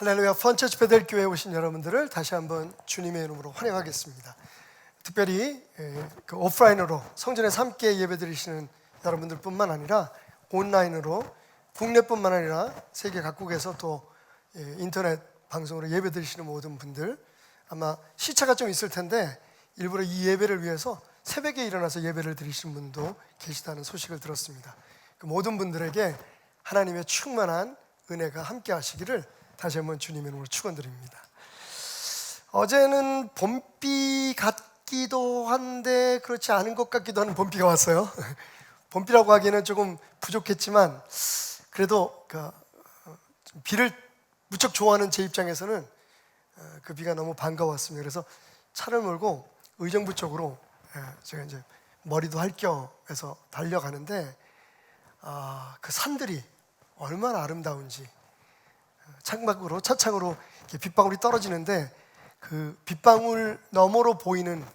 할렐루야. 펀처치 베델교회에 오신 여러분들을 다시 한번 주님의 이름으로 환영하겠습니다. 특별히 그 오프라인으로 성전에서 함께 예배드리시는 여러분들뿐만 아니라 온라인으로 국내뿐만 아니라 세계 각국에서 또 인터넷 방송으로 예배드리시는 모든 분들, 아마 시차가 좀 있을 텐데 일부러 이 예배를 위해서 새벽에 일어나서 예배를 드리시는 분도 계시다는 소식을 들었습니다. 그 모든 분들에게 하나님의 충만한 은혜가 함께 하시기를 다시 한번 주님의 이름으로 축원드립니다. 어제는 봄비 같기도 한데 그렇지 않은 것 같기도 하는 봄비가 왔어요. 봄비라고 하기에는 조금 부족했지만 그래도 비를 무척 좋아하는 제 입장에서는 그 비가 너무 반가웠습니다. 그래서 차를 몰고 의정부 쪽으로 제가 이제 머리도 할 겸 해서 달려가는데 그 산들이 얼마나 아름다운지, 창밖으로 차창으로 이렇게 빗방울이 떨어지는데 그 빗방울 너머로 보이는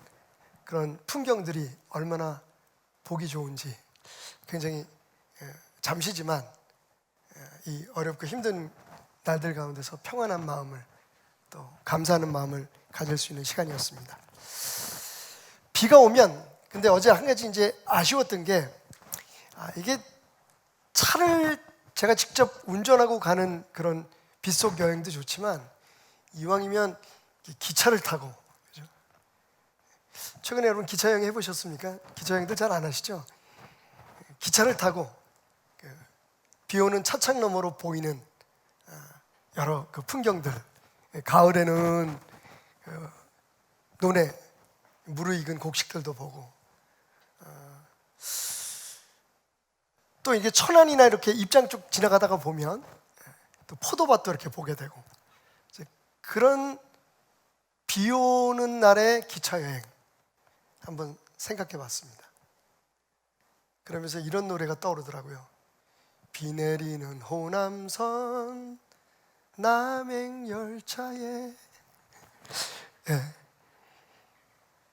그런 풍경들이 얼마나 보기 좋은지 굉장히 잠시지만 이 어렵고 힘든 날들 가운데서 평안한 마음을 또 감사하는 마음을 가질 수 있는 시간이었습니다. 비가 오면 근데 어제 한 가지 이제 아쉬웠던 게 이게 차를 제가 직접 운전하고 가는 그런 빗속 여행도 좋지만 이왕이면 기차를 타고, 그죠? 최근에 여러분 기차 여행 해보셨습니까? 기차 여행들 잘 안 하시죠? 기차를 타고 비 오는 차창 너머로 보이는 여러 그 풍경들, 가을에는 논에 무르익은 곡식들도 보고, 또 이게 천안이나 이렇게 입장 쪽 지나가다가 보면 또 포도밭도 이렇게 보게 되고, 그런 비 오는 날의 기차 여행 한번 생각해 봤습니다. 그러면서 이런 노래가 떠오르더라고요. 비 내리는 호남선 남행열차에.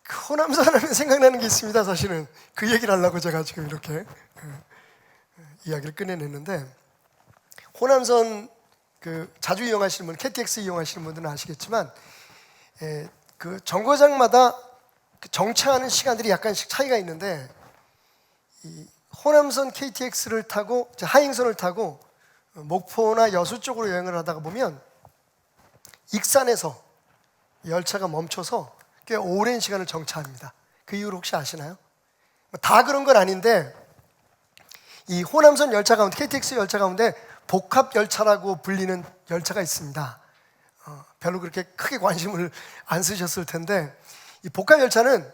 그 호남선 하면 생각나는 게 있습니다. 사실은 그 얘기를 하려고 제가 지금 이렇게 이야기를 꺼내냈는데, 호남선 그 자주 이용하시는 분, KTX 이용하시는 분들은 아시겠지만 그 정거장마다 그 정차하는 시간들이 약간씩 차이가 있는데, 이 호남선 KTX를 타고 하행선을 타고 목포나 여수 쪽으로 여행을 하다가 보면 익산에서 열차가 멈춰서 꽤 오랜 시간을 정차합니다. 그 이유를 혹시 아시나요? 다 그런 건 아닌데 이 호남선 열차 가운데, KTX 열차 가운데 복합 열차라고 불리는 열차가 있습니다. 별로 그렇게 크게 관심을 안 쓰셨을 텐데, 이 복합 열차는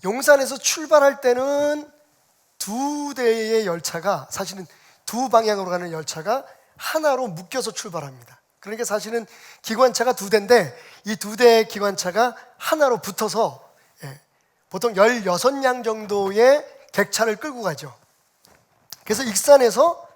용산에서 출발할 때는 두 대의 열차가, 사실은 두 방향으로 가는 열차가 하나로 묶여서 출발합니다. 그러니까 사실은 기관차가 두 대인데 이 두 대의 기관차가 하나로 붙어서 보통 16량 정도의 객차를 끌고 가죠. 그래서 익산에서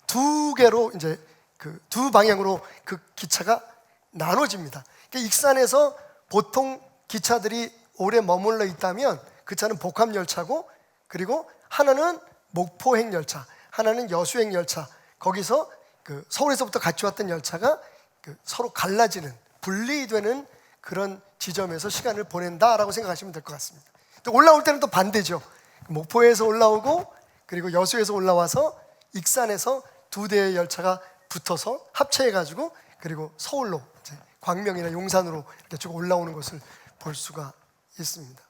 두 개로 이제 그 두 방향으로 그 기차가 나눠집니다. 그러니까 익산에서 보통 기차들이 오래 머물러 있다면 그 차는 복합 열차고, 그리고 하나는 목포행 열차, 하나는 여수행 열차, 거기서 그 서울에서부터 같이 왔던 열차가 그 서로 갈라지는, 분리되는 그런 지점에서 시간을 보낸다라고 생각하시면 될 것 같습니다. 또 올라올 때는 또 반대죠. 목포에서 올라오고 그리고 여수에서 올라와서 익산에서 두 대의 열차가 붙어서 합체해가지고 그리고 서울로, 이제 광명이나 용산으로 이렇게 쭉 올라오는 것을 볼 수가 있습니다.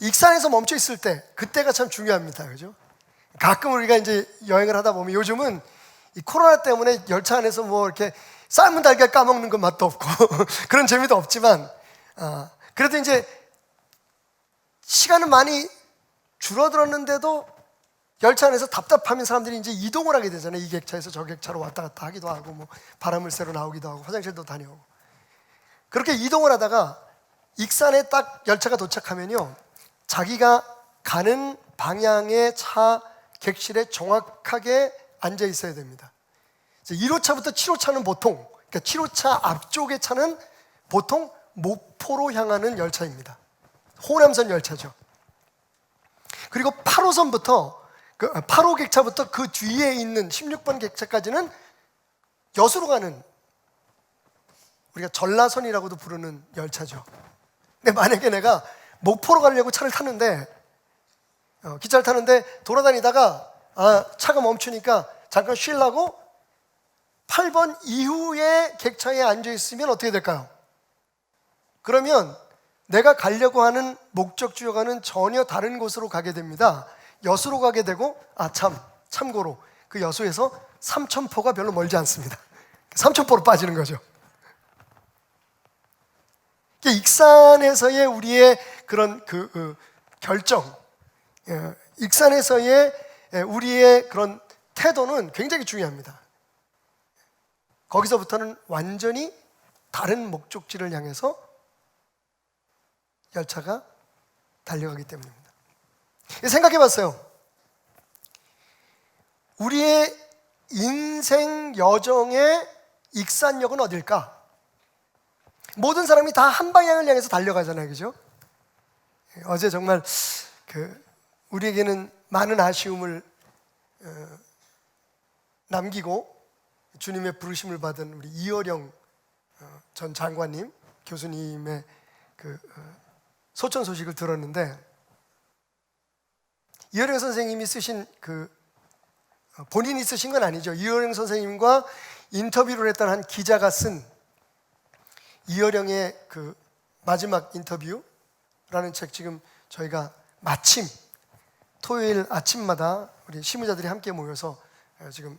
익산에서 멈춰 있을 때, 그때가 참 중요합니다. 그죠? 가끔 우리가 이제 여행을 하다 보면, 요즘은 이 코로나 때문에 열차 안에서 뭐 이렇게 삶은 달걀 까먹는 건 맛도 없고 그런 재미도 없지만, 그래도 이제 시간은 많이 줄어들었는데도 열차 안에서 답답하면 사람들이 이제 이동을 하게 되잖아요. 이 객차에서 저 객차로 왔다 갔다 하기도 하고, 뭐 바람을 쐬러 나오기도 하고, 화장실도 다녀오고. 그렇게 이동을 하다가 익산에 딱 열차가 도착하면요, 자기가 가는 방향의 차 객실에 정확하게 앉아 있어야 됩니다. 1호차부터 7호차는 보통, 그러니까 7호차 앞쪽의 차는 보통 목포로 향하는 열차입니다. 호남선 열차죠. 그리고 8호선부터 8호 객차부터 그 뒤에 있는 16번 객차까지는 여수로 가는, 우리가 전라선이라고도 부르는 열차죠. 근데 만약에 내가 목포로 가려고 차를 탔는데, 기차를 타는데 돌아다니다가 차가 멈추니까 잠깐 쉬려고 8번 이후에 객차에 앉아 있으면 어떻게 될까요? 그러면 내가 가려고 하는 목적지와는 전혀 다른 곳으로 가게 됩니다. 여수로 가게 되고, 참고로 그 여수에서 삼천포가 별로 멀지 않습니다. 삼천포로 빠지는 거죠. 익산에서의 우리의 그런 결정, 익산에서의 우리의 그런 태도는 굉장히 중요합니다. 거기서부터는 완전히 다른 목적지를 향해서 열차가 달려가기 때문입니다. 생각해 봤어요. 우리의 인생 여정의 익산역은 어딜까? 모든 사람이 다 한 방향을 향해서 달려가잖아요, 그죠? 어제 정말 우리에게는 많은 아쉬움을 남기고 주님의 부르심을 받은 우리 이어령 전 장관님, 교수님의 소천 소식을 들었는데, 이어령 선생님이 쓰신 본인이 쓰신 건 아니죠. 이어령 선생님과 인터뷰를 했던 한 기자가 쓴 이어령의 마지막 인터뷰라는 책, 지금 저희가 마침 토요일 아침마다 우리 시무자들이 함께 모여서 지금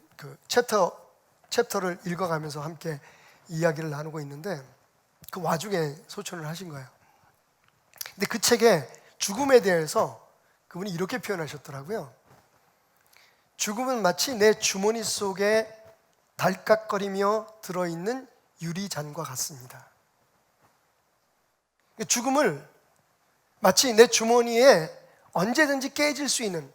챕터를 읽어가면서 함께 이야기를 나누고 있는데, 그 와중에 소천을 하신 거예요. 근데 그 책에 죽음에 대해서 그분이 이렇게 표현하셨더라고요. 죽음은 마치 내 주머니 속에 달깍거리며 들어있는 유리잔과 같습니다. 죽음을 마치 내 주머니에 언제든지 깨질 수 있는,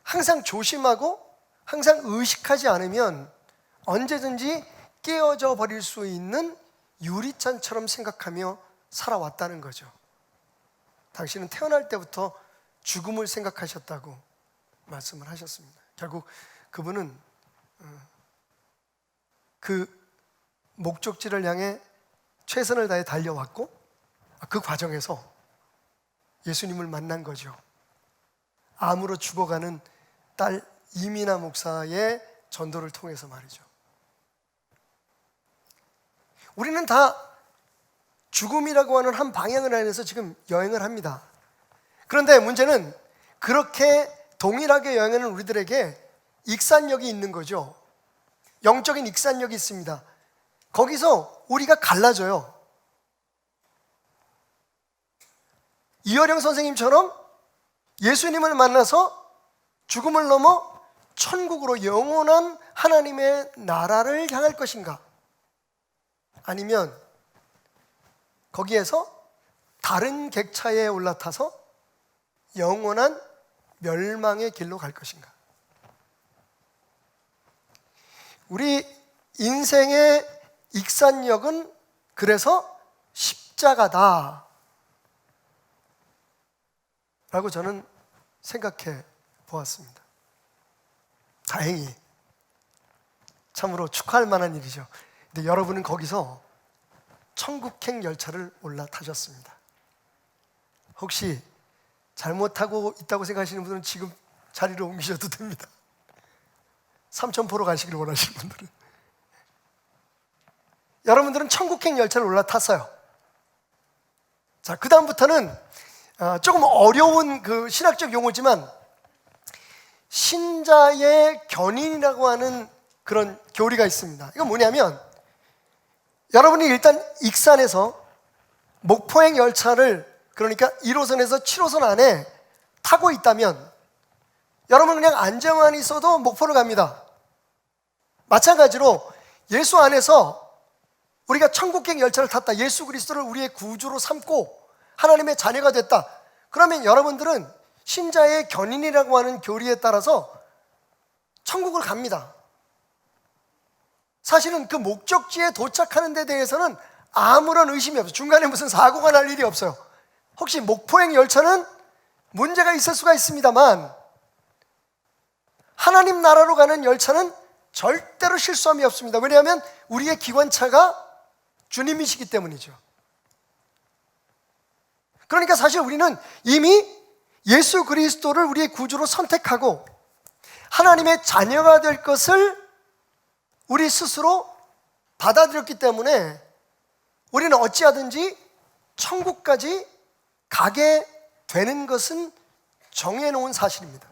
항상 조심하고 항상 의식하지 않으면 언제든지 깨어져 버릴 수 있는 유리잔처럼 생각하며 살아왔다는 거죠. 당신은 태어날 때부터 죽음을 생각하셨다고 말씀을 하셨습니다. 결국 그분은 그 목적지를 향해 최선을 다해 달려왔고, 그 과정에서 예수님을 만난 거죠. 암으로 죽어가는 딸 이민아 목사의 전도를 통해서 말이죠. 우리는 다 죽음이라고 하는 한 방향을 안에서 지금 여행을 합니다. 그런데 문제는 그렇게 동일하게 여행하는 우리들에게 익산역이 있는 거죠. 영적인 익산역이 있습니다. 거기서 우리가 갈라져요. 이어령 선생님처럼 예수님을 만나서 죽음을 넘어 천국으로, 영원한 하나님의 나라를 향할 것인가? 아니면 거기에서 다른 객차에 올라타서 영원한 멸망의 길로 갈 것인가? 우리 인생의 익산역은 그래서 십자가다 라고 저는 생각해 보았습니다. 다행히, 참으로 축하할 만한 일이죠. 근데 여러분은 거기서 천국행 열차를 올라타셨습니다. 혹시 잘못하고 있다고 생각하시는 분들은 지금 자리를 옮기셔도 됩니다. 삼천포로 가시길 원하시는 분들은. 여러분들은 천국행 열차를 올라탔어요. 자, 그 다음부터는 조금 어려운 신학적 용어지만 신자의 견인이라고 하는 그런 교리가 있습니다. 이건 뭐냐면, 여러분이 일단 익산에서 목포행 열차를, 그러니까 1호선에서 7호선 안에 타고 있다면 여러분은 그냥 안정만 있어도 목포를 갑니다. 마찬가지로 예수 안에서 우리가 천국행 열차를 탔다, 예수 그리스도를 우리의 구주로 삼고 하나님의 자녀가 됐다, 그러면 여러분들은 신자의 견인이라고 하는 교리에 따라서 천국을 갑니다. 사실은 그 목적지에 도착하는 데 대해서는 아무런 의심이 없어요. 중간에 무슨 사고가 날 일이 없어요. 혹시 목포행 열차는 문제가 있을 수가 있습니다만, 하나님 나라로 가는 열차는 절대로 실수함이 없습니다. 왜냐하면 우리의 기관차가 주님이시기 때문이죠. 그러니까 사실 우리는 이미 예수 그리스도를 우리의 구주로 선택하고 하나님의 자녀가 될 것을 우리 스스로 받아들였기 때문에 우리는 어찌하든지 천국까지 가게 되는 것은 정해놓은 사실입니다.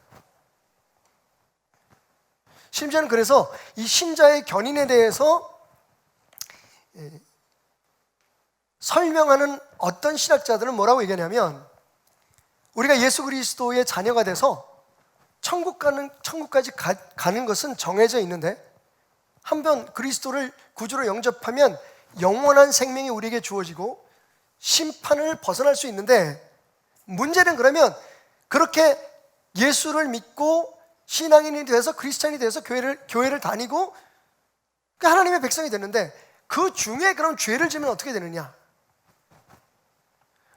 심지어는 그래서 이 신자의 견인에 대해서 설명하는 어떤 신학자들은 뭐라고 얘기하냐면, 우리가 예수 그리스도의 자녀가 돼서 천국까지 가는 것은 정해져 있는데 한번 그리스도를 구주로 영접하면 영원한 생명이 우리에게 주어지고 심판을 벗어날 수 있는데, 문제는 그러면 그렇게 예수를 믿고 신앙인이 돼서 크리스찬이 돼서 교회를 다니고 하나님의 백성이 되는데 그 중에 그럼 죄를 지면 어떻게 되느냐?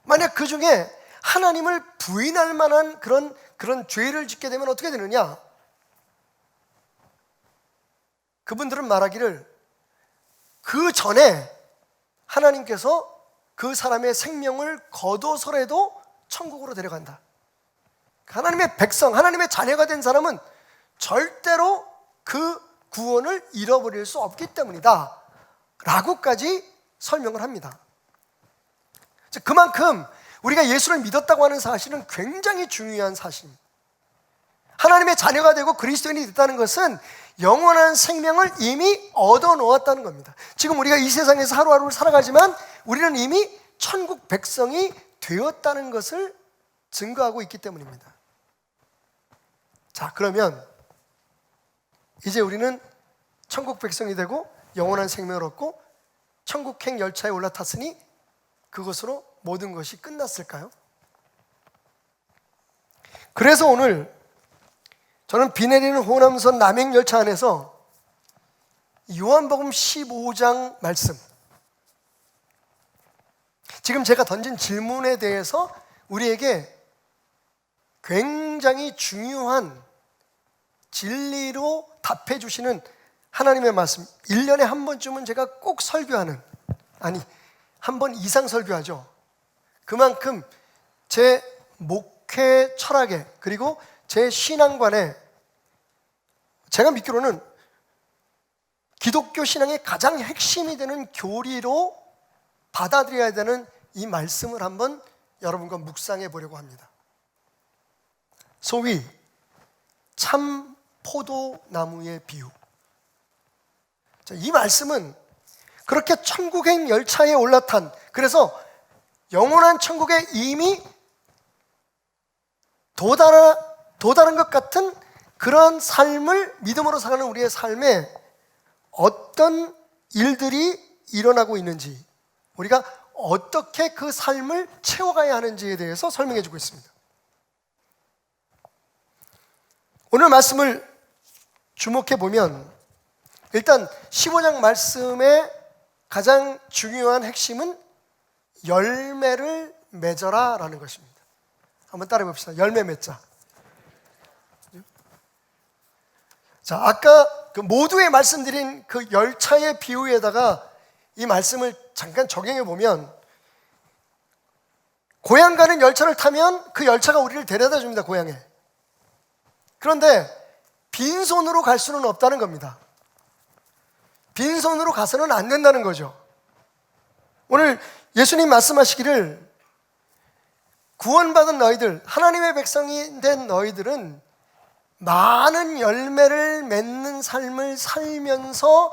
만약 그 중에 하나님을 부인할 만한 그런 죄를 짓게 되면 어떻게 되느냐? 그분들은 말하기를 그 전에 하나님께서 그 사람의 생명을 거둬서라도 천국으로 데려간다. 하나님의 백성, 하나님의 자녀가 된 사람은 절대로 그 구원을 잃어버릴 수 없기 때문이다 라고까지 설명을 합니다. 그만큼 우리가 예수를 믿었다고 하는 사실은 굉장히 중요한 사실입니다. 하나님의 자녀가 되고 그리스도인이 됐다는 것은 영원한 생명을 이미 얻어놓았다는 겁니다. 지금 우리가 이 세상에서 하루하루를 살아가지만 우리는 이미 천국 백성이 되었다는 것을 증거하고 있기 때문입니다. 자, 그러면 이제 우리는 천국 백성이 되고 영원한 생명을 얻고 천국행 열차에 올라탔으니 그것으로 모든 것이 끝났을까요? 그래서 오늘 저는 비 내리는 호남선 남행열차 안에서 요한복음 15장 말씀, 지금 제가 던진 질문에 대해서 우리에게 굉장히 중요한 진리로 답해 주시는 하나님의 말씀, 1년에 한 번쯤은 제가 꼭 설교하는, 아니 한 번 이상 설교하죠. 그만큼 제 목회 철학에 그리고 제 신앙관에 제가 믿기로는 기독교 신앙의 가장 핵심이 되는 교리로 받아들여야 되는 이 말씀을 한번 여러분과 묵상해 보려고 합니다. 소위 참 포도나무의 비유. 이 말씀은 그렇게 천국행 열차에 올라탄, 그래서 영원한 천국에 이미 도달한 것 같은 그런 삶을 믿음으로 살아가는 우리의 삶에 어떤 일들이 일어나고 있는지, 우리가 어떻게 그 삶을 채워가야 하는지에 대해서 설명해 주고 있습니다. 오늘 말씀을 주목해 보면 일단 15장 말씀의 가장 중요한 핵심은 열매를 맺어라 라는 것입니다. 한번 따라해 봅시다. 열매 맺자. 자, 아까 그 모두의 말씀드린 그 열차의 비유에다가 이 말씀을 잠깐 적용해 보면, 고향 가는 열차를 타면 그 열차가 우리를 데려다 줍니다, 고향에. 그런데 빈손으로 갈 수는 없다는 겁니다. 빈손으로 가서는 안 된다는 거죠. 오늘 예수님 말씀하시기를 구원받은 너희들, 하나님의 백성이 된 너희들은 많은 열매를 맺는 삶을 살면서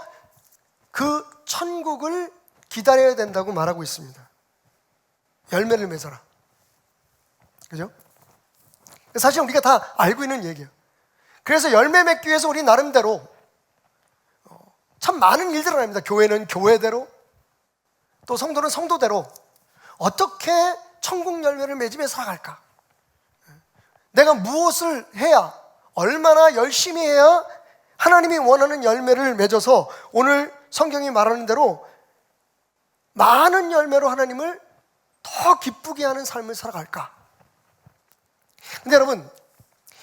그 천국을 기다려야 된다고 말하고 있습니다. 열매를 맺어라. 그죠? 사실 우리가 다 알고 있는 얘기예요. 그래서 열매 맺기 위해서 우리 나름대로 참 많은 일들을 합니다. 교회는 교회대로, 또 성도는 성도대로 어떻게 천국 열매를 맺으며 살아갈까? 내가 무엇을 해야, 얼마나 열심히 해야 하나님이 원하는 열매를 맺어서 오늘 성경이 말하는 대로 많은 열매로 하나님을 더 기쁘게 하는 삶을 살아갈까? 근데 여러분,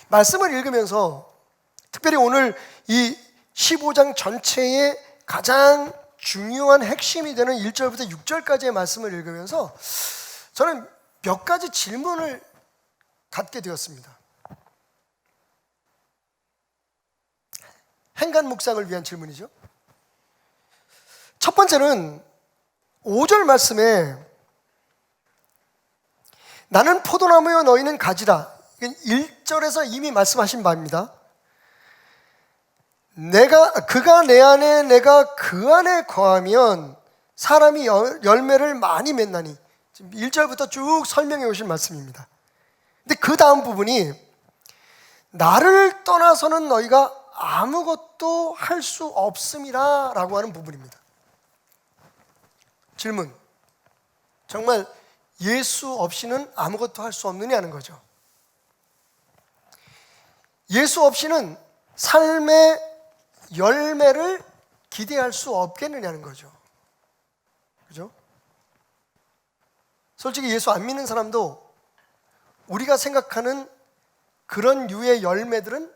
말씀을 읽으면서 특별히 오늘 이 15장 전체의 가장 중요한 핵심이 되는 1절부터 6절까지의 말씀을 읽으면서 저는 몇 가지 질문을 갖게 되었습니다. 행간 묵상을 위한 질문이죠. 첫 번째는 5절 말씀에 나는 포도나무요 너희는 가지라. 1절에서 이미 말씀하신 바입니다. 그가 내 안에 내가 그 안에 거하면 사람이 열매를 많이 맺나니. 지금 1절부터 쭉 설명해 오신 말씀입니다. 근데 그 다음 부분이 나를 떠나서는 너희가 아무것도 할 수 없음이라 라고 하는 부분입니다. 질문, 정말 예수 없이는 아무것도 할 수 없느냐는 거죠. 예수 없이는 삶의 열매를 기대할 수 없겠느냐는 거죠. 그죠? 솔직히 예수 안 믿는 사람도 우리가 생각하는 그런 유의 열매들은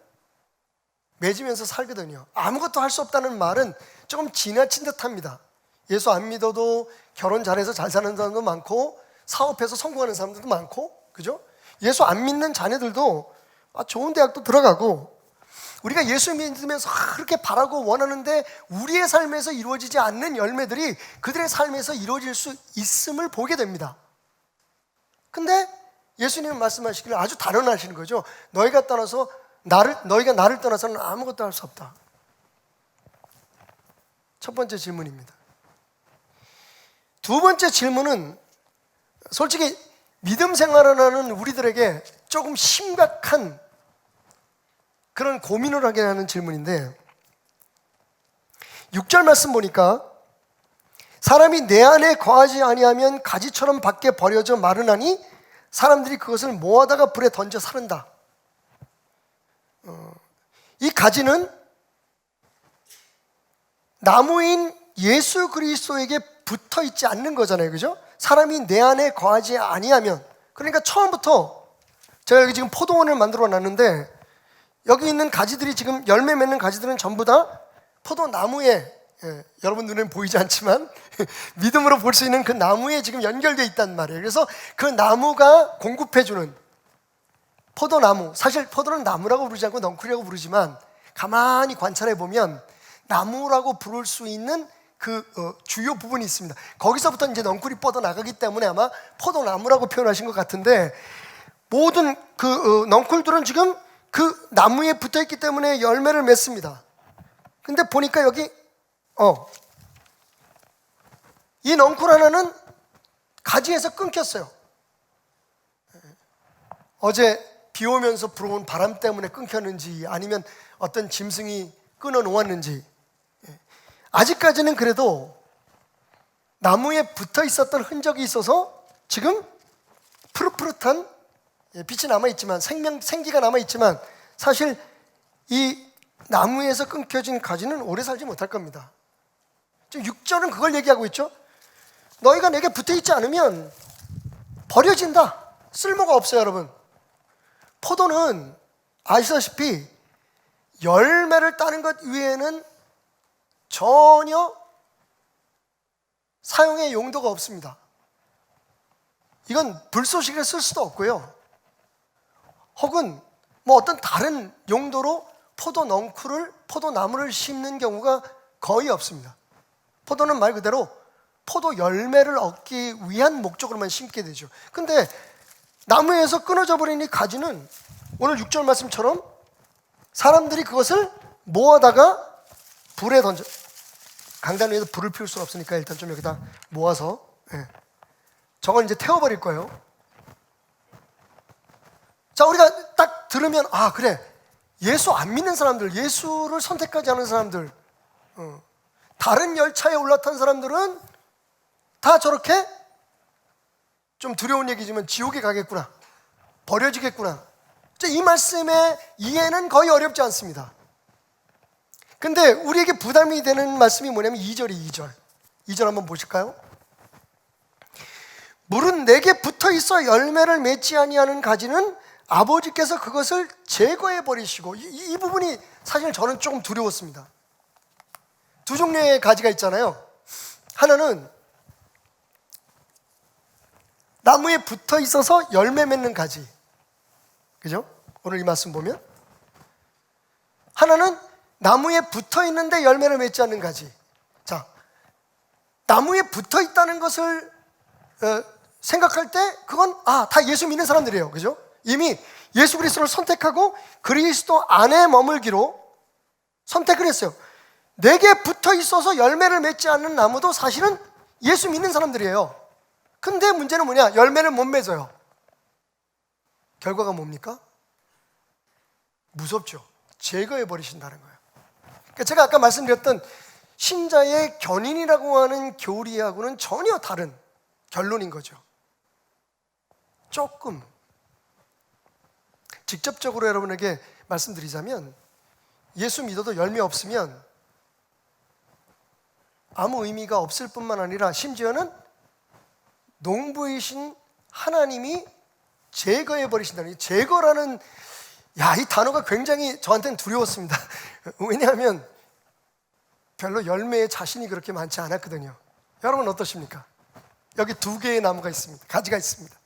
맺으면서 살거든요. 아무것도 할 수 없다는 말은 조금 지나친 듯합니다. 예수 안 믿어도 결혼 잘해서 잘 사는 사람도 많고 사업해서 성공하는 사람들도 많고, 그죠? 예수 안 믿는 자녀들도 좋은 대학도 들어가고, 우리가 예수 믿으면서 그렇게 바라고 원하는데 우리의 삶에서 이루어지지 않는 열매들이 그들의 삶에서 이루어질 수 있음을 보게 됩니다. 근데 예수님은 말씀하시기를 아주 단언하시는 거죠. 너희가 나를 떠나서는 아무것도 할 수 없다. 첫 번째 질문입니다. 두 번째 질문은 솔직히 믿음 생활을 하는 우리들에게 조금 심각한 그런 고민을 하게 하는 질문인데, 6절 말씀 보니까 사람이 내 안에 거하지 아니하면 가지처럼 밖에 버려져 마르나니 사람들이 그것을 모아다가 불에 던져 사른다. 이 가지는 나무인 예수 그리스도에게 붙어 있지 않는 거잖아요, 그죠? 사람이 내 안에 거하지 아니하면, 그러니까 처음부터 제가 여기 지금 포도원을 만들어 놨는데 여기 있는 가지들이 지금 열매 맺는 가지들은 전부 다 포도나무에, 여러분 눈에는 보이지 않지만 믿음으로 볼 수 있는 그 나무에 지금 연결되어 있단 말이에요. 그래서 그 나무가 공급해주는 포도나무, 사실 포도는 나무라고 부르지 않고 넝쿨이라고 부르지만 가만히 관찰해 보면 나무라고 부를 수 있는 그 주요 부분이 있습니다. 거기서부터 이제 넝쿨이 뻗어나가기 때문에 아마 포도나무라고 표현하신 것 같은데, 모든 그 넝쿨들은 지금 그 나무에 붙어 있기 때문에 열매를 맺습니다. 근데 보니까 여기 이 넝쿨 하나는 가지에서 끊겼어요. 어제 비 오면서 불어온 바람 때문에 끊겼는지 아니면 어떤 짐승이 끊어 놓았는지, 아직까지는 그래도 나무에 붙어 있었던 흔적이 있어서 지금 푸릇푸릇한 빛이 남아있지만, 생기가 남아있지만 사실 이 나무에서 끊겨진 가지는 오래 살지 못할 겁니다. 지금 6절은 그걸 얘기하고 있죠. 너희가 내게 붙어있지 않으면 버려진다. 쓸모가 없어요, 여러분. 포도는 아시다시피 열매를 따는 것 외에는 전혀 사용의 용도가 없습니다. 이건 불쏘시개를 쓸 수도 없고요. 혹은 뭐 어떤 다른 용도로 포도나무를 심는 경우가 거의 없습니다. 포도는 말 그대로 포도 열매를 얻기 위한 목적으로만 심게 되죠. 근데 나무에서 끊어져 버린 이 가지는 오늘 6절 말씀처럼 사람들이 그것을 모아다가 불에 던져, 강단 위에서 불을 피울 수는 없으니까 일단 좀 여기다 모아서, 저걸 이제 태워버릴 거예요. 자, 우리가 딱 들으면 그래, 예수 안 믿는 사람들, 예수를 선택하지 않은 사람들, 다른 열차에 올라탄 사람들은 다 저렇게 좀 두려운 얘기지만 지옥에 가겠구나, 버려지겠구나. 이 말씀의 이해는 거의 어렵지 않습니다. 근데 우리에게 부담이 되는 말씀이 뭐냐면 2절 한번 보실까요? 물은 내게 붙어 있어 열매를 맺지 아니하는 가지는 아버지께서 그것을 제거해 버리시고, 이 부분이 사실 저는 조금 두려웠습니다. 두 종류의 가지가 있잖아요. 하나는 나무에 붙어 있어서 열매 맺는 가지. 그죠? 오늘 이 말씀 보면. 하나는 나무에 붙어 있는데 열매를 맺지 않는 가지. 자, 나무에 붙어 있다는 것을 생각할 때 그건 다 예수 믿는 사람들이에요. 그죠? 이미 예수 그리스도를 선택하고 그리스도 안에 머물기로 선택을 했어요. 내게 붙어 있어서 열매를 맺지 않는 나무도 사실은 예수 믿는 사람들이에요. 근데 문제는 뭐냐? 열매를 못 맺어요. 결과가 뭡니까? 무섭죠. 제거해 버리신다는 거예요. 그러니까 제가 아까 말씀드렸던 신자의 견인이라고 하는 교리하고는 전혀 다른 결론인 거죠. 조금 직접적으로 여러분에게 말씀드리자면 예수 믿어도 열매 없으면 아무 의미가 없을 뿐만 아니라 심지어는 농부이신 하나님이 제거해 버리신다는, 제거라는 이 단어가 굉장히 저한테는 두려웠습니다. 왜냐하면 별로 열매에 자신이 그렇게 많지 않았거든요. 여러분 어떠십니까? 여기 두 개의 나무가 있습니다. 가지가 있습니다.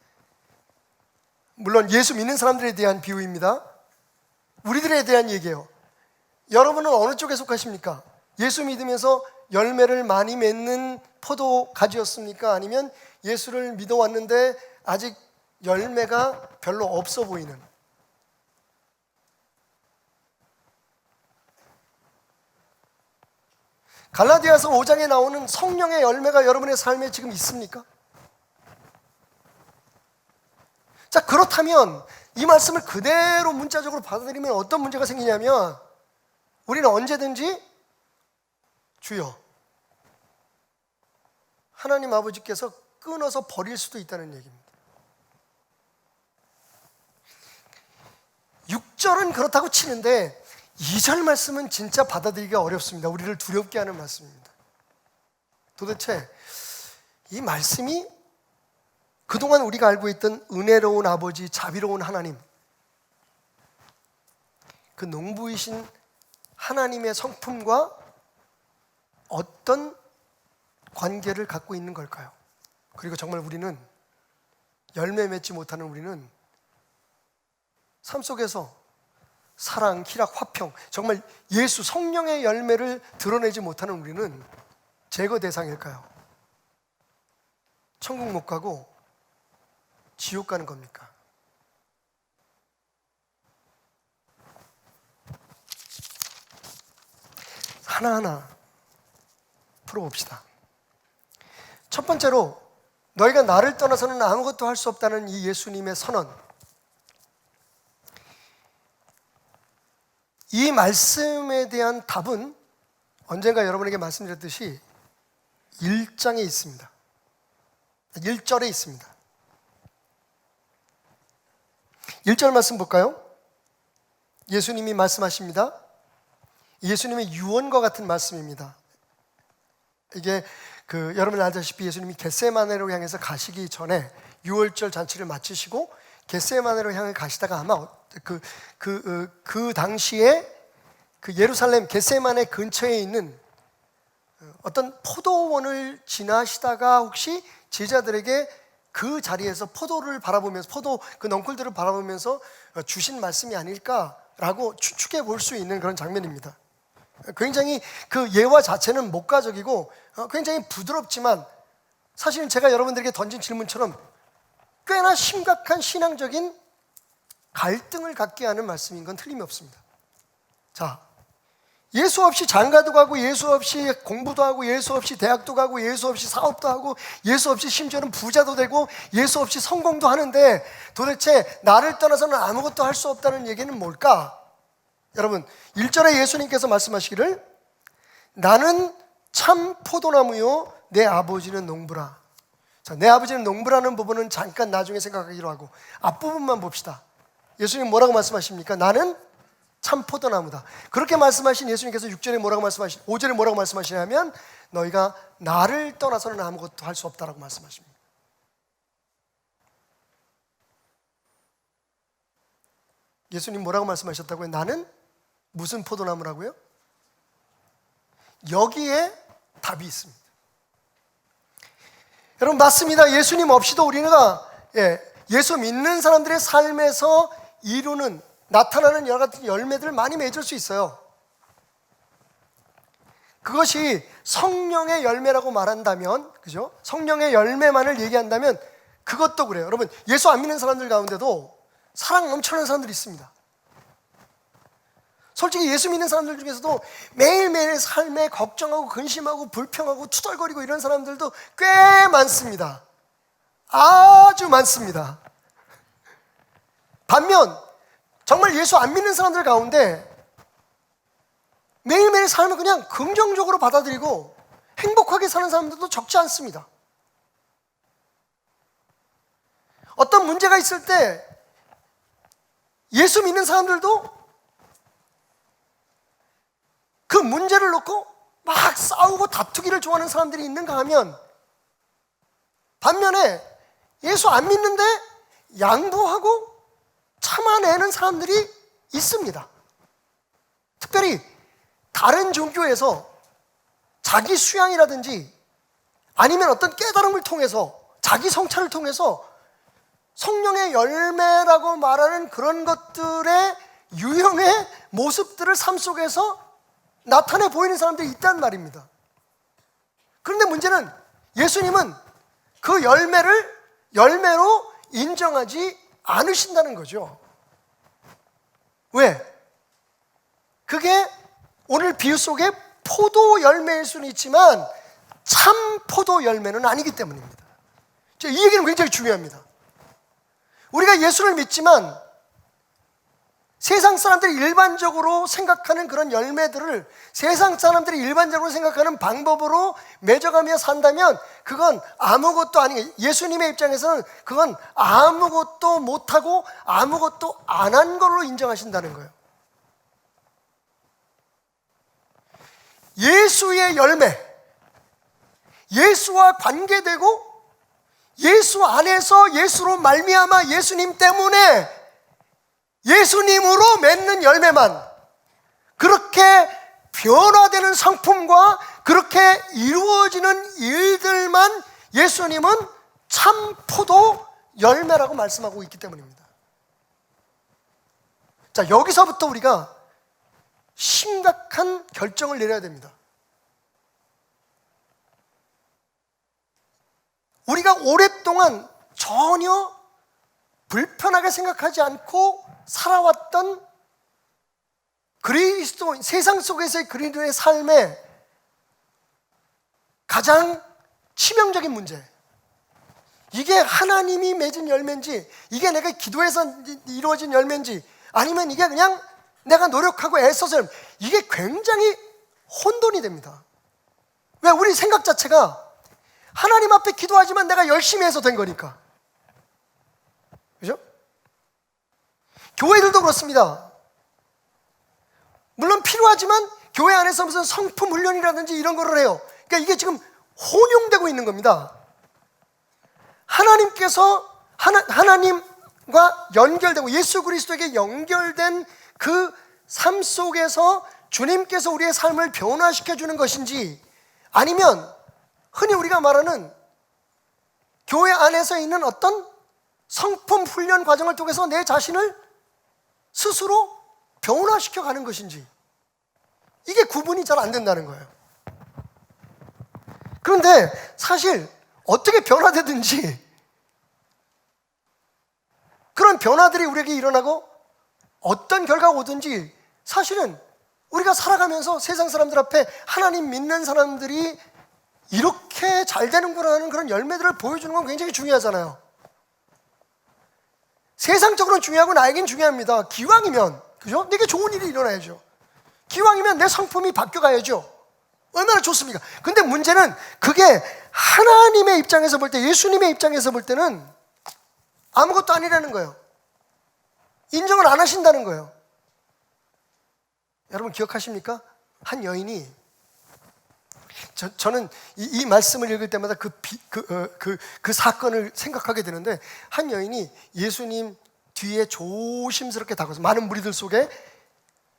물론 예수 믿는 사람들에 대한 비유입니다. 우리들에 대한 얘기예요. 여러분은 어느 쪽에 속하십니까? 예수 믿으면서 열매를 많이 맺는 포도 가지였습니까? 아니면 예수를 믿어왔는데 아직 열매가 별로 없어 보이는, 갈라디아서 5장에 나오는 성령의 열매가 여러분의 삶에 지금 있습니까? 자, 그렇다면 이 말씀을 그대로 문자적으로 받아들이면 어떤 문제가 생기냐면 우리는 언제든지 주여, 하나님 아버지께서 끊어서 버릴 수도 있다는 얘기입니다. 6절은 그렇다고 치는데 2절 말씀은 진짜 받아들이기가 어렵습니다. 우리를 두렵게 하는 말씀입니다. 도대체 이 말씀이 그동안 우리가 알고 있던 은혜로운 아버지, 자비로운 하나님, 그 농부이신 하나님의 성품과 어떤 관계를 갖고 있는 걸까요? 그리고 정말 우리는 열매 맺지 못하는 우리는 삶 속에서 사랑, 희락, 화평, 정말 예수 성령의 열매를 드러내지 못하는 우리는 제거 대상일까요? 천국 못 가고 지옥 가는 겁니까? 하나하나 풀어봅시다. 첫 번째로, 너희가 나를 떠나서는 아무것도 할 수 없다는 이 예수님의 선언, 이 말씀에 대한 답은 언젠가 여러분에게 말씀드렸듯이 1장에 있습니다. 1절에 있습니다. 1절 말씀 볼까요? 예수님이 말씀하십니다. 예수님의 유언과 같은 말씀입니다. 이게 여러분 알다시피 예수님이 겟세마네로 향해서 가시기 전에 유월절 잔치를 마치시고 겟세마네로 향해 가시다가 아마 그 당시에 그 예루살렘 겟세마네 근처에 있는 어떤 포도원을 지나시다가 혹시 제자들에게 그 자리에서 포도를 바라보면서, 포도 그 넝쿨들을 바라보면서 주신 말씀이 아닐까라고 추측해 볼 수 있는 그런 장면입니다. 굉장히 그 예화 자체는 목가적이고 굉장히 부드럽지만 사실은 제가 여러분들에게 던진 질문처럼 꽤나 심각한 신앙적인 갈등을 갖게 하는 말씀인 건 틀림이 없습니다. 자, 예수 없이 장가도 가고 예수 없이 공부도 하고 예수 없이 대학도 가고 예수 없이 사업도 하고 예수 없이 심지어는 부자도 되고 예수 없이 성공도 하는데 도대체 나를 떠나서는 아무것도 할 수 없다는 얘기는 뭘까? 여러분, 1절에 예수님께서 말씀하시기를 나는 참 포도나무요 내 아버지는 농부라. 자, 내 아버지는 농부라는 부분은 잠깐 나중에 생각하기로 하고 앞부분만 봅시다. 예수님 뭐라고 말씀하십니까? 나는 참 포도나무다. 그렇게 말씀하신 예수님께서 6절에 뭐라고 5절에 뭐라고 말씀하시냐면 너희가 나를 떠나서는 아무것도 할 수 없다라고 말씀하십니다. 예수님 뭐라고 말씀하셨다고요? 나는 무슨 포도나무라고요? 여기에 답이 있습니다. 여러분, 맞습니다. 예수님 없이도 우리가 예수 믿는 사람들의 삶에서 이루는, 나타나는 여러 가지 열매들을 많이 맺을 수 있어요. 그것이 성령의 열매라고 말한다면, 그죠? 성령의 열매만을 얘기한다면 그것도 그래요. 여러분, 예수 안 믿는 사람들 가운데도 사랑 넘쳐나는 사람들이 있습니다. 솔직히 예수 믿는 사람들 중에서도 매일매일 삶에 걱정하고 근심하고 불평하고 투덜거리고 이런 사람들도 꽤 많습니다. 아주 많습니다. 반면 정말 예수 안 믿는 사람들 가운데 매일매일 삶을 그냥 긍정적으로 받아들이고 행복하게 사는 사람들도 적지 않습니다. 어떤 문제가 있을 때 예수 믿는 사람들도 그 문제를 놓고 막 싸우고 다투기를 좋아하는 사람들이 있는가 하면, 반면에 예수 안 믿는데 양보하고 참아내는 사람들이 있습니다. 특별히 다른 종교에서 자기 수양이라든지 아니면 어떤 깨달음을 통해서, 자기 성찰을 통해서 성령의 열매라고 말하는 그런 것들의 유형의 모습들을 삶 속에서 나타내 보이는 사람들이 있단 말입니다. 그런데 문제는 예수님은 그 열매로 인정하지 않으신다는 거죠. 왜? 그게 오늘 비유 속에 포도 열매일 수는 있지만 참 포도 열매는 아니기 때문입니다. 이 얘기는 굉장히 중요합니다. 우리가 예수를 믿지만 세상 사람들이 일반적으로 생각하는 그런 열매들을 세상 사람들이 일반적으로 생각하는 방법으로 맺어가며 산다면 그건 아무것도 아닌, 예수님의 입장에서는 그건 아무것도 못하고 아무것도 안 한 걸로 인정하신다는 거예요. 예수의 열매, 예수와 관계되고 예수 안에서 예수로 말미암아 예수님 때문에 예수님으로 맺는 열매만, 그렇게 변화되는 성품과 그렇게 이루어지는 일들만 예수님은 참 포도 열매라고 말씀하고 있기 때문입니다. 자, 여기서부터 우리가 심각한 결정을 내려야 됩니다. 우리가 오랫동안 전혀 불편하게 생각하지 않고 살아왔던 그리스도인, 세상 속에서의 그리스도의 삶의 가장 치명적인 문제, 이게 하나님이 맺은 열매인지, 이게 내가 기도해서 이루어진 열매인지, 아니면 이게 그냥 내가 노력하고 애써서, 이게 굉장히 혼돈이 됩니다. 왜? 우리 생각 자체가 하나님 앞에 기도하지만 내가 열심히 해서 된 거니까. 그죠? 교회들도 그렇습니다. 물론 필요하지만 교회 안에서 무슨 성품 훈련이라든지 이런 거를 해요. 그러니까 이게 지금 혼용되고 있는 겁니다. 하나님과 연결되고 예수 그리스도에게 연결된 그 삶 속에서 주님께서 우리의 삶을 변화시켜 주는 것인지, 아니면 흔히 우리가 말하는 교회 안에서 있는 어떤 성품 훈련 과정을 통해서 내 자신을 스스로 변화시켜 가는 것인지, 이게 구분이 잘 안 된다는 거예요. 그런데 사실 어떻게 변화되든지 그런 변화들이 우리에게 일어나고 어떤 결과가 오든지, 사실은 우리가 살아가면서 세상 사람들 앞에 하나님 믿는 사람들이 이렇게 잘 되는구나 하는 그런 열매들을 보여주는 건 굉장히 중요하잖아요. 세상적으로는 중요하고 나에겐 중요합니다. 기왕이면, 그죠? 내게 좋은 일이 일어나야죠. 기왕이면 내 성품이 바뀌어가야죠. 얼마나 좋습니까? 근데 문제는 그게 하나님의 입장에서 볼 때, 예수님의 입장에서 볼 때는 아무것도 아니라는 거예요. 인정을 안 하신다는 거예요. 여러분 기억하십니까? 한 여인이, 저는 이 말씀을 읽을 때마다 그 사건을 생각하게 되는데, 한 여인이 예수님 뒤에 조심스럽게 다가서 많은 무리들 속에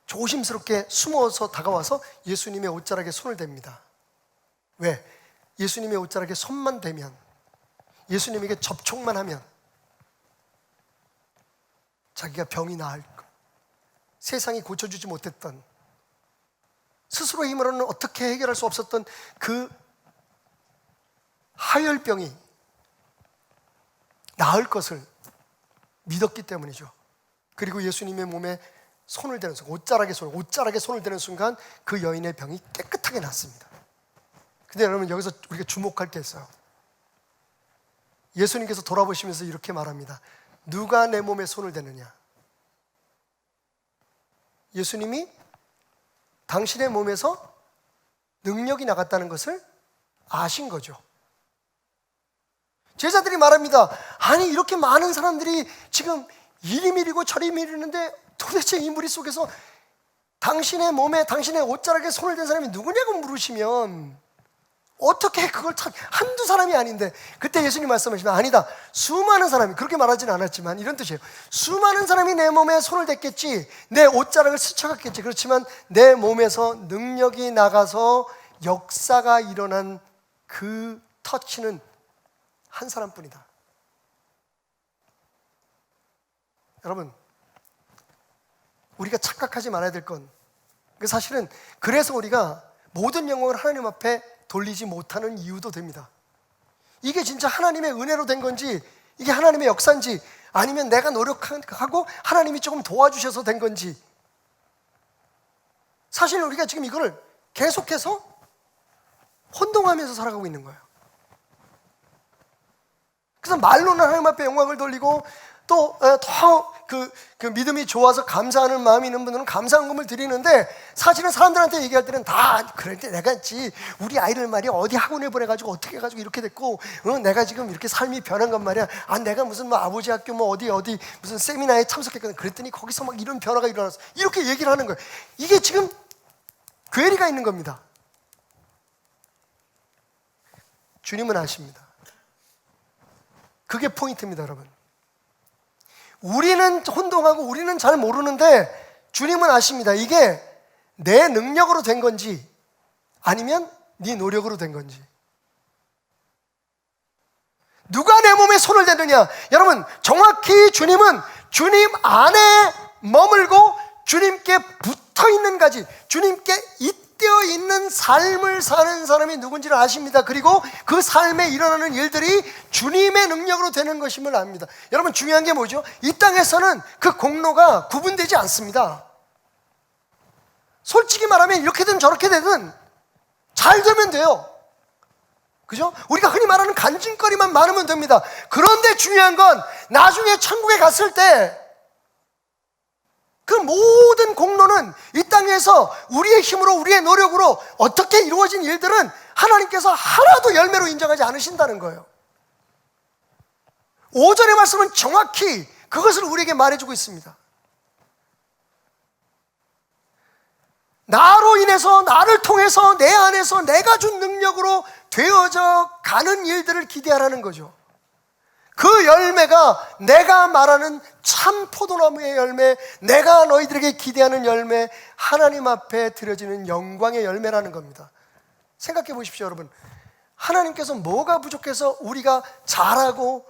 조심스럽게 숨어서 다가와서 예수님의 옷자락에 손을 댑니다. 왜? 예수님의 옷자락에 손만 대면, 예수님에게 접촉만 하면 자기가 병이 나을 것, 세상이 고쳐주지 못했던, 스스로 힘으로는 어떻게 해결할 수 없었던 그 하열병이 나을 것을 믿었기 때문이죠. 그리고 예수님의 몸에 손을 대는 순간, 옷자락에 손을 대는 순간 그 여인의 병이 깨끗하게 났습니다. 근데 여러분, 여기서 우리가 주목할 게 있어요. 예수님께서 돌아보시면서 이렇게 말합니다. 누가 내 몸에 손을 대느냐? 예수님이 당신의 몸에서 능력이 나갔다는 것을 아신 거죠. 제자들이 말합니다. 아니, 이렇게 많은 사람들이 지금 이리 미리고 저리 미리는데 도대체 이 무리 속에서 당신의 몸에, 당신의 옷자락에 손을 댄 사람이 누구냐고 물으시면 어떻게 그걸 한두 사람이 아닌데, 그때 예수님 말씀하시면 아니다, 수많은 사람이, 그렇게 말하지는 않았지만 이런 뜻이에요. 수많은 사람이 내 몸에 손을 댔겠지, 내 옷자락을 스쳐갔겠지. 그렇지만 내 몸에서 능력이 나가서 역사가 일어난 그 터치는 한 사람뿐이다. 여러분, 우리가 착각하지 말아야 될 건, 사실은 그래서 우리가 모든 영광을 하나님 앞에 돌리지 못하는 이유도 됩니다. 이게 진짜 하나님의 은혜로 된 건지, 이게 하나님의 역사인지, 아니면 내가 노력하고 하나님이 조금 도와주셔서 된 건지, 사실 우리가 지금 이거를 계속해서 혼동하면서 살아가고 있는 거예요. 그래서 말로는 하나님 앞에 영광을 돌리고, 또 더 그 믿음이 좋아서 감사하는 마음이 있는 분들은 감사한금을 드리는데, 사실은 사람들한테 얘기할 때는 다 그럴 때 내가 있지, 우리 아이를 말이야 어디 학원에 보내가지고 어떻게 해가지고 이렇게 됐고, 내가 지금 이렇게 삶이 변한 건 말이야. 내가 무슨 뭐 아버지 학교 뭐 어디 무슨 세미나에 참석했거든. 그랬더니 거기서 막 이런 변화가 일어났어. 이렇게 얘기를 하는 거예요. 이게 지금 괴리가 있는 겁니다. 주님은 아십니다. 그게 포인트입니다, 여러분. 우리는 혼동하고 우리는 잘 모르는데 주님은 아십니다. 이게 내 능력으로 된 건지 아니면 네 노력으로 된 건지. 누가 내 몸에 손을 대느냐? 여러분, 정확히 주님은 주님 안에 머물고 주님께 붙어있는 가지, 주님께 잇대어 있는 삶을 사는 사람이 누군지를 아십니다. 그리고 그 삶에 일어나는 일들이 주님의 능력으로 되는 것임을 압니다. 여러분, 중요한 게 뭐죠? 이 땅에서는 그 공로가 구분되지 않습니다. 솔직히 말하면 이렇게든 저렇게 되든 잘 되면 돼요. 그죠? 우리가 흔히 말하는 간증거리만 많으면 됩니다. 그런데 중요한 건 나중에 천국에 갔을 때 그 모든 공로는 이 땅에서 우리의 힘으로, 우리의 노력으로 어떻게 이루어진 일들은 하나님께서 하나도 열매로 인정하지 않으신다는 거예요. 5절의 말씀은 정확히 그것을 우리에게 말해주고 있습니다. 나로 인해서, 나를 통해서, 내 안에서 내가 준 능력으로 되어져 가는 일들을 기대하라는 거죠. 그 열매가 내가 말하는 참 포도나무의 열매, 내가 너희들에게 기대하는 열매, 하나님 앞에 드려지는 영광의 열매라는 겁니다. 생각해 보십시오, 여러분. 하나님께서 뭐가 부족해서 우리가 잘하고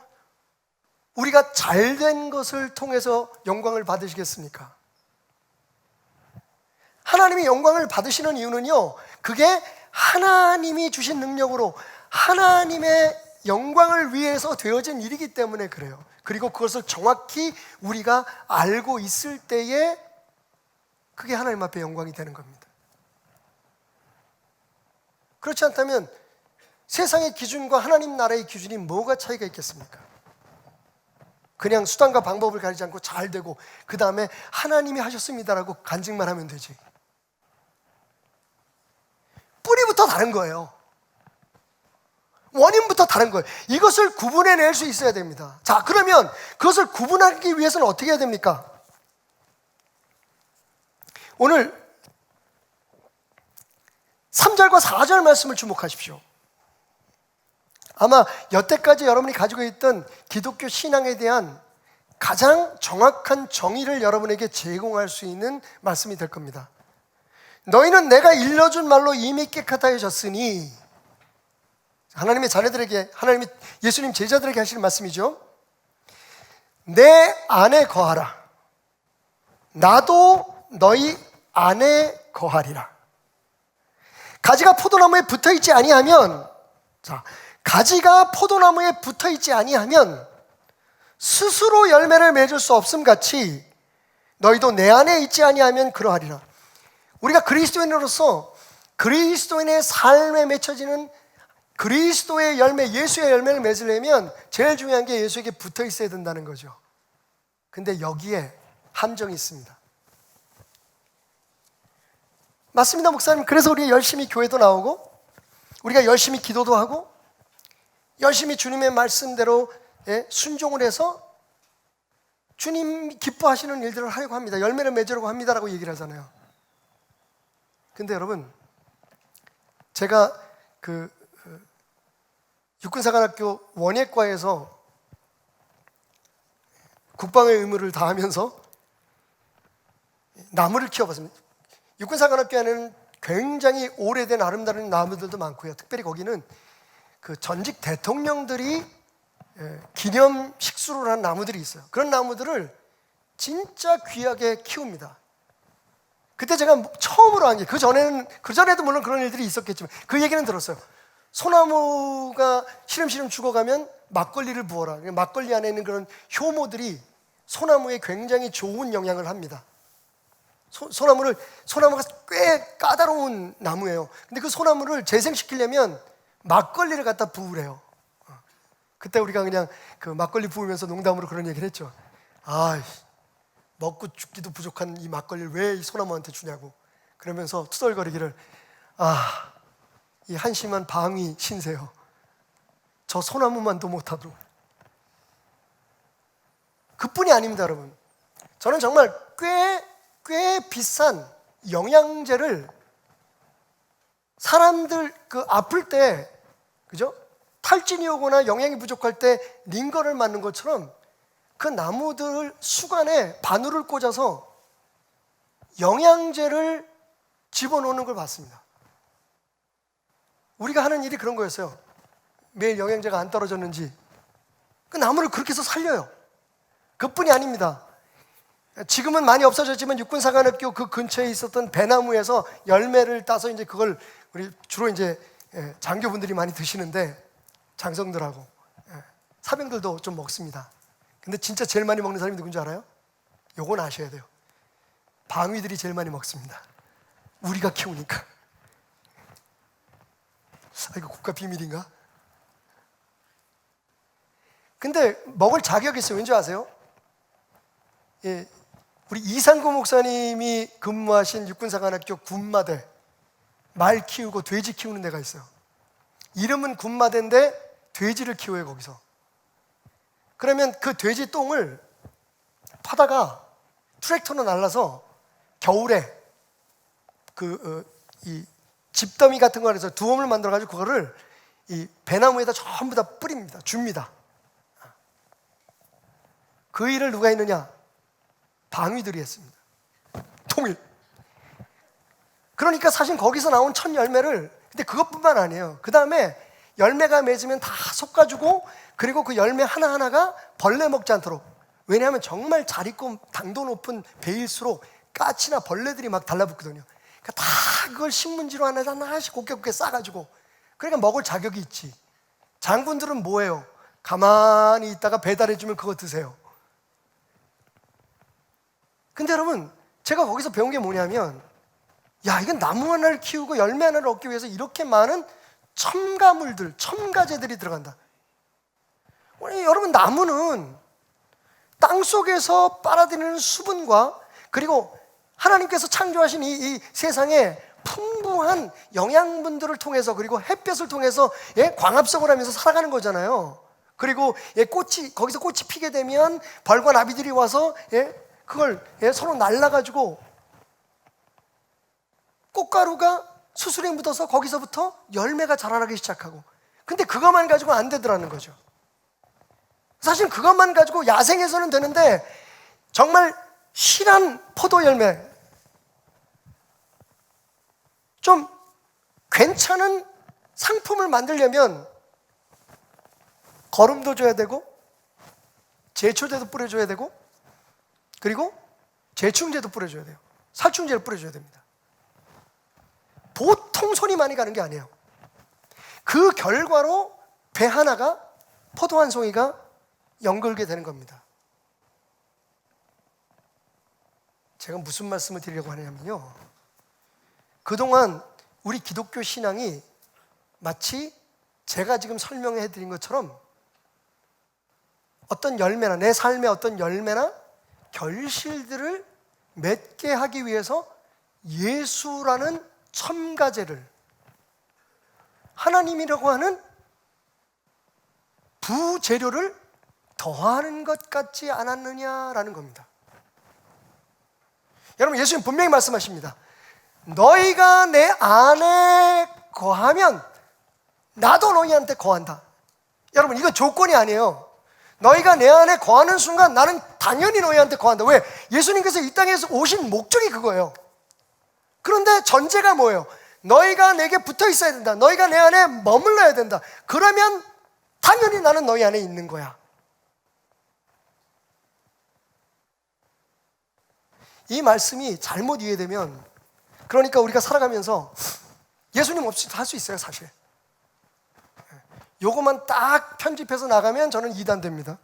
우리가 잘된 것을 통해서 영광을 받으시겠습니까? 하나님이 영광을 받으시는 이유는요, 그게 하나님이 주신 능력으로 하나님의 영광을 위해서 되어진 일이기 때문에 그래요. 그리고 그것을 정확히 우리가 알고 있을 때에 그게 하나님 앞에 영광이 되는 겁니다. 그렇지 않다면 세상의 기준과 하나님 나라의 기준이 뭐가 차이가 있겠습니까? 그냥 수단과 방법을 가리지 않고 잘 되고 그 다음에 하나님이 하셨습니다라고 간증만 하면 되지. 뿌리부터 다른 거예요. 원인부터 다른 거예요. 이것을 구분해낼 수 있어야 됩니다. 자, 그러면 그것을 구분하기 위해서는 어떻게 해야 됩니까? 오늘 3절과 4절 말씀을 주목하십시오. 아마 여태까지 여러분이 가지고 있던 기독교 신앙에 대한 가장 정확한 정의를 여러분에게 제공할 수 있는 말씀이 될 겁니다. 너희는 내가 일러준 말로 이미 깨끗하여졌으니, 하나님의 자녀들에게, 하나님이 예수님 제자들에게 하시는 말씀이죠. 내 안에 거하라. 나도 너희 안에 거하리라. 가지가 포도나무에 붙어있지 아니하면, 자, 가지가 포도나무에 붙어있지 아니하면 스스로 열매를 맺을 수 없음 같이 너희도 내 안에 있지 아니하면 그러하리라. 우리가 그리스도인으로서 그리스도인의 삶에 맺혀지는 그리스도의 열매, 예수의 열매를 맺으려면 제일 중요한 게 예수에게 붙어 있어야 된다는 거죠. 근데 여기에 함정이 있습니다. 맞습니다, 목사님. 그래서 우리 열심히 교회도 나오고, 우리가 열심히 기도도 하고, 열심히 주님의 말씀대로 순종을 해서 주님 기뻐하시는 일들을 하려고 합니다. 열매를 맺으려고 합니다라고 얘기를 하잖아요. 근데 여러분, 제가 육군사관학교 원예과에서 국방의 의무를 다하면서 나무를 키워봤습니다. 육군사관학교에는 굉장히 오래된 아름다운 나무들도 많고요. 특별히 거기는 그 전직 대통령들이 기념 식수를 한 나무들이 있어요. 그런 나무들을 진짜 귀하게 키웁니다. 그때 제가 처음으로 한 게, 그전에도 물론 그런 일들이 있었겠지만 그 얘기는 들었어요. 소나무가 시름시름 죽어가면 막걸리를 부어라. 막걸리 안에 있는 그런 효모들이 소나무에 굉장히 좋은 영향을 합니다. 소나무가 꽤 까다로운 나무예요. 근데 그 소나무를 재생시키려면 막걸리를 갖다 부으래요. 그때 우리가 그냥 그 막걸리 부으면서 농담으로 그런 얘기를 했죠. 먹고 죽기도 부족한 이 막걸리를 왜 이 소나무한테 주냐고. 그러면서 투덜거리기를, 이 한심한 방위 신세요. 저 소나무만도 못하도록. 그뿐이 아닙니다, 여러분. 저는 정말 꽤 비싼 영양제를 사람들 아플 때, 그죠? 탈진이 오거나 영양이 부족할 때 링거를 맞는 것처럼 그 나무들 수간에 바늘을 꽂아서 영양제를 집어넣는 걸 봤습니다. 우리가 하는 일이 그런 거였어요. 매일 영양제가 안 떨어졌는지 그 나무를 그렇게 해서 살려요. 그뿐이 아닙니다. 지금은 많이 없어졌지만 육군사관학교 그 근처에 있었던 배나무에서 열매를 따서 이제 그걸 우리 주로 이제 장교분들이 많이 드시는데, 장성들하고 사병들도 좀 먹습니다. 근데 진짜 제일 많이 먹는 사람이 누군지 알아요? 요건 아셔야 돼요. 방위들이 제일 많이 먹습니다. 우리가 키우니까. 이거 국가 비밀인가? 근데 먹을 자격이 있어요. 왠지 아세요? 우리 이상구 목사님이 근무하신 육군사관학교 군마대, 말 키우고 돼지 키우는 데가 있어요. 이름은 군마대인데 돼지를 키워요, 거기서. 그러면 그 돼지 똥을 파다가 트랙터로 날라서 겨울에 이 집더미 같은 거 해서 두엄을 만들어가지고 그거를 이 배나무에다 전부 다 뿌립니다. 줍니다. 그 일을 누가 했느냐? 방위들이 했습니다. 통일. 그러니까 사실 거기서 나온 첫 열매를, 근데 그것뿐만 아니에요. 그 다음에 열매가 맺으면 다 솎아주고, 그리고 그 열매 하나하나가 벌레 먹지 않도록. 왜냐하면 정말 잘 익고 당도 높은 배일수록 까치나 벌레들이 막 달라붙거든요. 그러니까 다 그걸 신문지로 하나씩 곱게 싸가지고, 그러니까 먹을 자격이 있지. 장군들은 뭐예요? 가만히 있다가 배달해주면 그거 드세요. 근데 여러분, 제가 거기서 배운 게 뭐냐면, 이건 나무 하나를 키우고 열매 하나를 얻기 위해서 이렇게 많은 첨가물들, 첨가제들이 들어간다. 여러분, 나무는 땅속에서 빨아들이는 수분과, 그리고 하나님께서 창조하신 이 세상에 풍부한 영양분들을 통해서, 그리고 햇볕을 통해서 광합성을 하면서 살아가는 거잖아요. 그리고 거기서 꽃이 피게 되면 벌과 나비들이 와서 그걸 서로 날라가지고 꽃가루가 수술에 묻어서 거기서부터 열매가 자라나기 시작하고, 근데 그것만 가지고 안 되더라는 거죠. 사실 그것만 가지고 야생에서는 되는데 정말 실한 포도 열매, 좀 괜찮은 상품을 만들려면 거름도 줘야 되고 제초제도 뿌려줘야 되고 그리고 제충제도 뿌려줘야 돼요. 살충제를 뿌려줘야 됩니다. 보통 손이 많이 가는 게 아니에요. 그 결과로 배 하나가 포도 한 송이가 연걸게 되는 겁니다. 제가 무슨 말씀을 드리려고 하냐면요, 그동안 우리 기독교 신앙이 마치 제가 지금 설명해 드린 것처럼 어떤 열매나 내 삶의 어떤 열매나 결실들을 맺게 하기 위해서 예수라는 첨가제를, 하나님이라고 하는 부재료를 더하는 것 같지 않았느냐라는 겁니다. 여러분, 예수님 분명히 말씀하십니다. 너희가 내 안에 거하면 나도 너희한테 거한다. 여러분, 이거 조건이 아니에요. 너희가 내 안에 거하는 순간 나는 당연히 너희한테 거한다. 왜? 예수님께서 이 땅에서 오신 목적이 그거예요. 그런데 전제가 뭐예요? 너희가 내게 붙어 있어야 된다. 너희가 내 안에 머물러야 된다. 그러면 당연히 나는 너희 안에 있는 거야. 이 말씀이 잘못 이해되면, 그러니까 우리가 살아가면서 예수님 없이도 할 수 있어요, 사실. 요거만 딱 편집해서 나가면 저는 2단 됩니다.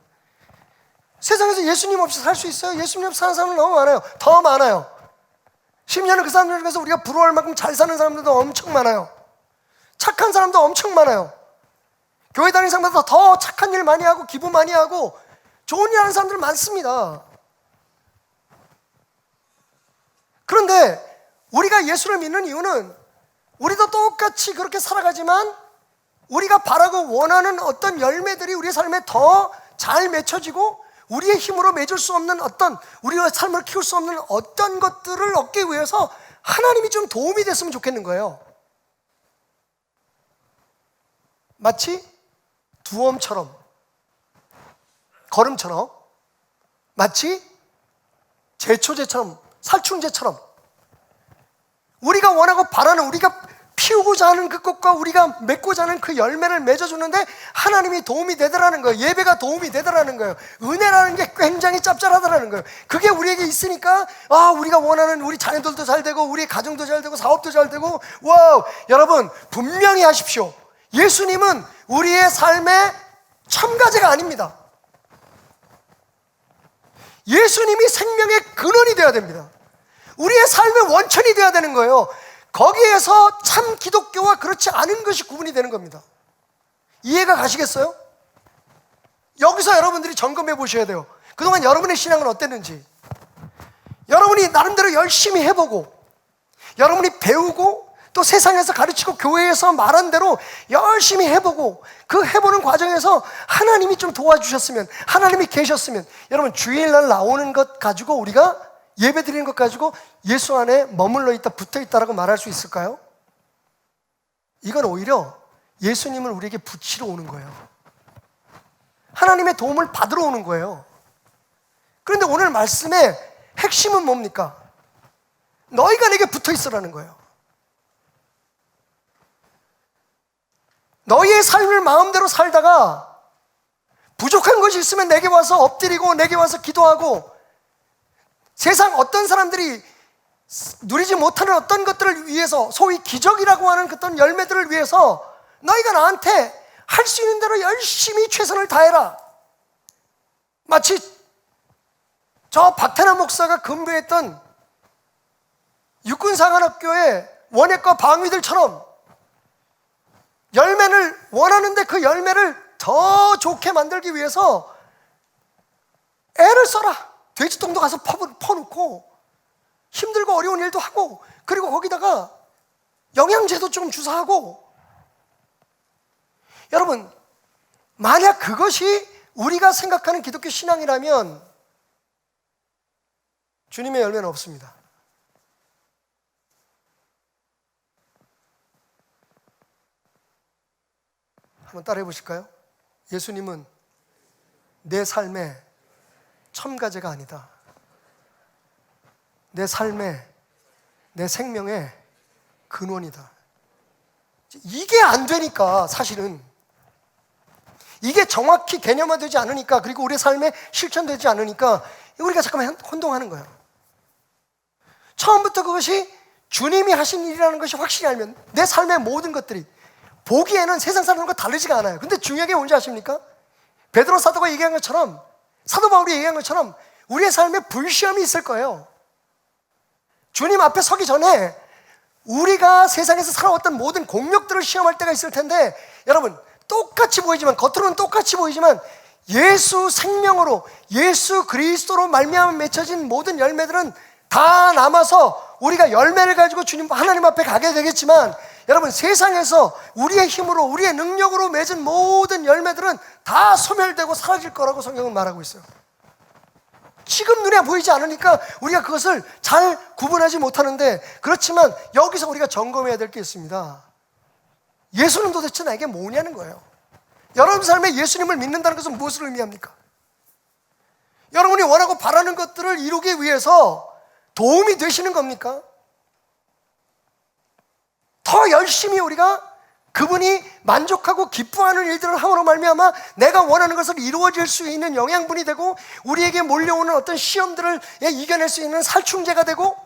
세상에서 예수님 없이 살 수 있어요? 예수님 없이 사는 사람은 너무 많아요. 더 많아요. 심지어는 그 사람들 중에서 우리가 부러워할 만큼 잘 사는 사람들도 엄청 많아요. 착한 사람도 엄청 많아요. 교회 다니는 사람보다 더 착한 일 많이 하고 기부 많이 하고 좋은 일 하는 사람들 많습니다. 그런데 우리가 예수를 믿는 이유는 우리도 똑같이 그렇게 살아가지만 우리가 바라고 원하는 어떤 열매들이 우리의 삶에 더 잘 맺혀지고 우리의 힘으로 맺을 수 없는 어떤, 우리의 삶을 키울 수 없는 어떤 것들을 얻기 위해서 하나님이 좀 도움이 됐으면 좋겠는 거예요. 마치 두엄처럼, 거름처럼, 마치 제초제처럼, 살충제처럼 우리가 원하고 바라는, 우리가 피우고자 하는 그 꽃과 우리가 맺고자 하는 그 열매를 맺어주는데 하나님이 도움이 되더라는 거예요. 예배가 도움이 되더라는 거예요. 은혜라는 게 굉장히 짭짤하더라는 거예요. 그게 우리에게 있으니까 우리가 원하는 우리 자녀들도 잘 되고 우리 가정도 잘 되고 사업도 잘 되고, 와우! 여러분, 분명히 하십시오. 예수님은 우리의 삶의 첨가제가 아닙니다. 예수님이 생명의 근원이 되어야 됩니다. 우리의 삶의 원천이 되어야 되는 거예요. 거기에서 참 기독교와 그렇지 않은 것이 구분이 되는 겁니다. 이해가 가시겠어요? 여기서 여러분들이 점검해 보셔야 돼요. 그동안 여러분의 신앙은 어땠는지. 여러분이 나름대로 열심히 해보고, 여러분이 배우고, 또 세상에서 가르치고 교회에서 말한 대로 열심히 해보고, 그 해보는 과정에서 하나님이 좀 도와주셨으면, 하나님이 계셨으면, 여러분 주일날 나오는 것 가지고 우리가 예배 드리는 것 가지고 예수 안에 머물러 있다, 붙어 있다라고 말할 수 있을까요? 이건 오히려 예수님을 우리에게 붙이러 오는 거예요. 하나님의 도움을 받으러 오는 거예요. 그런데 오늘 말씀의 핵심은 뭡니까? 너희가 내게 붙어 있으라는 거예요. 너희의 삶을 마음대로 살다가 부족한 것이 있으면 내게 와서 엎드리고 내게 와서 기도하고, 세상 어떤 사람들이 누리지 못하는 어떤 것들을 위해서, 소위 기적이라고 하는 어떤 열매들을 위해서 너희가 나한테 할 수 있는 대로 열심히 최선을 다해라. 마치 저 박태남 목사가 근무했던 육군사관학교의 원예과 방위들처럼 열매를 원하는데 그 열매를 더 좋게 만들기 위해서 애를 써라. 돼지똥도 가서 퍼놓고 힘들고 어려운 일도 하고, 그리고 거기다가 영양제도 좀 주사하고. 여러분, 만약 그것이 우리가 생각하는 기독교 신앙이라면 주님의 열매는 없습니다. 한번 따라해 보실까요? 예수님은 내 삶의 첨가제가 아니다. 내 삶의, 내 생명의 근원이다. 이게 안 되니까, 사실은 이게 정확히 개념화되지 않으니까, 그리고 우리 삶에 실천되지 않으니까 우리가 잠깐만 혼동하는 거예요. 처음부터 그것이 주님이 하신 일이라는 것이 확실히 알면 내 삶의 모든 것들이 보기에는 세상 사람들과 다르지가 않아요. 근데 중요한 게 뭔지 아십니까? 베드로 사도가 얘기한 것처럼, 사도 바울이 얘기한 것처럼 우리의 삶에 불시험이 있을 거예요. 주님 앞에 서기 전에 우리가 세상에서 살아왔던 모든 공력들을 시험할 때가 있을 텐데, 여러분, 똑같이 보이지만, 겉으로는 똑같이 보이지만 예수 생명으로, 예수 그리스도로 말미암아 맺혀진 모든 열매들은 다 남아서 우리가 열매를 가지고 주님 하나님 앞에 가게 되겠지만, 여러분, 세상에서 우리의 힘으로, 우리의 능력으로 맺은 모든 열매들은 다 소멸되고 사라질 거라고 성경은 말하고 있어요. 지금 눈에 보이지 않으니까 우리가 그것을 잘 구분하지 못하는데, 그렇지만 여기서 우리가 점검해야 될 게 있습니다. 예수는 도대체 나에게 뭐냐는 거예요. 여러분 삶에 예수님을 믿는다는 것은 무엇을 의미합니까? 여러분이 원하고 바라는 것들을 이루기 위해서 도움이 되시는 겁니까? 더 열심히 우리가 그분이 만족하고 기뻐하는 일들을 함으로 말미암아 내가 원하는 것을 이루어질 수 있는 영양분이 되고, 우리에게 몰려오는 어떤 시험들을 이겨낼 수 있는 살충제가 되고,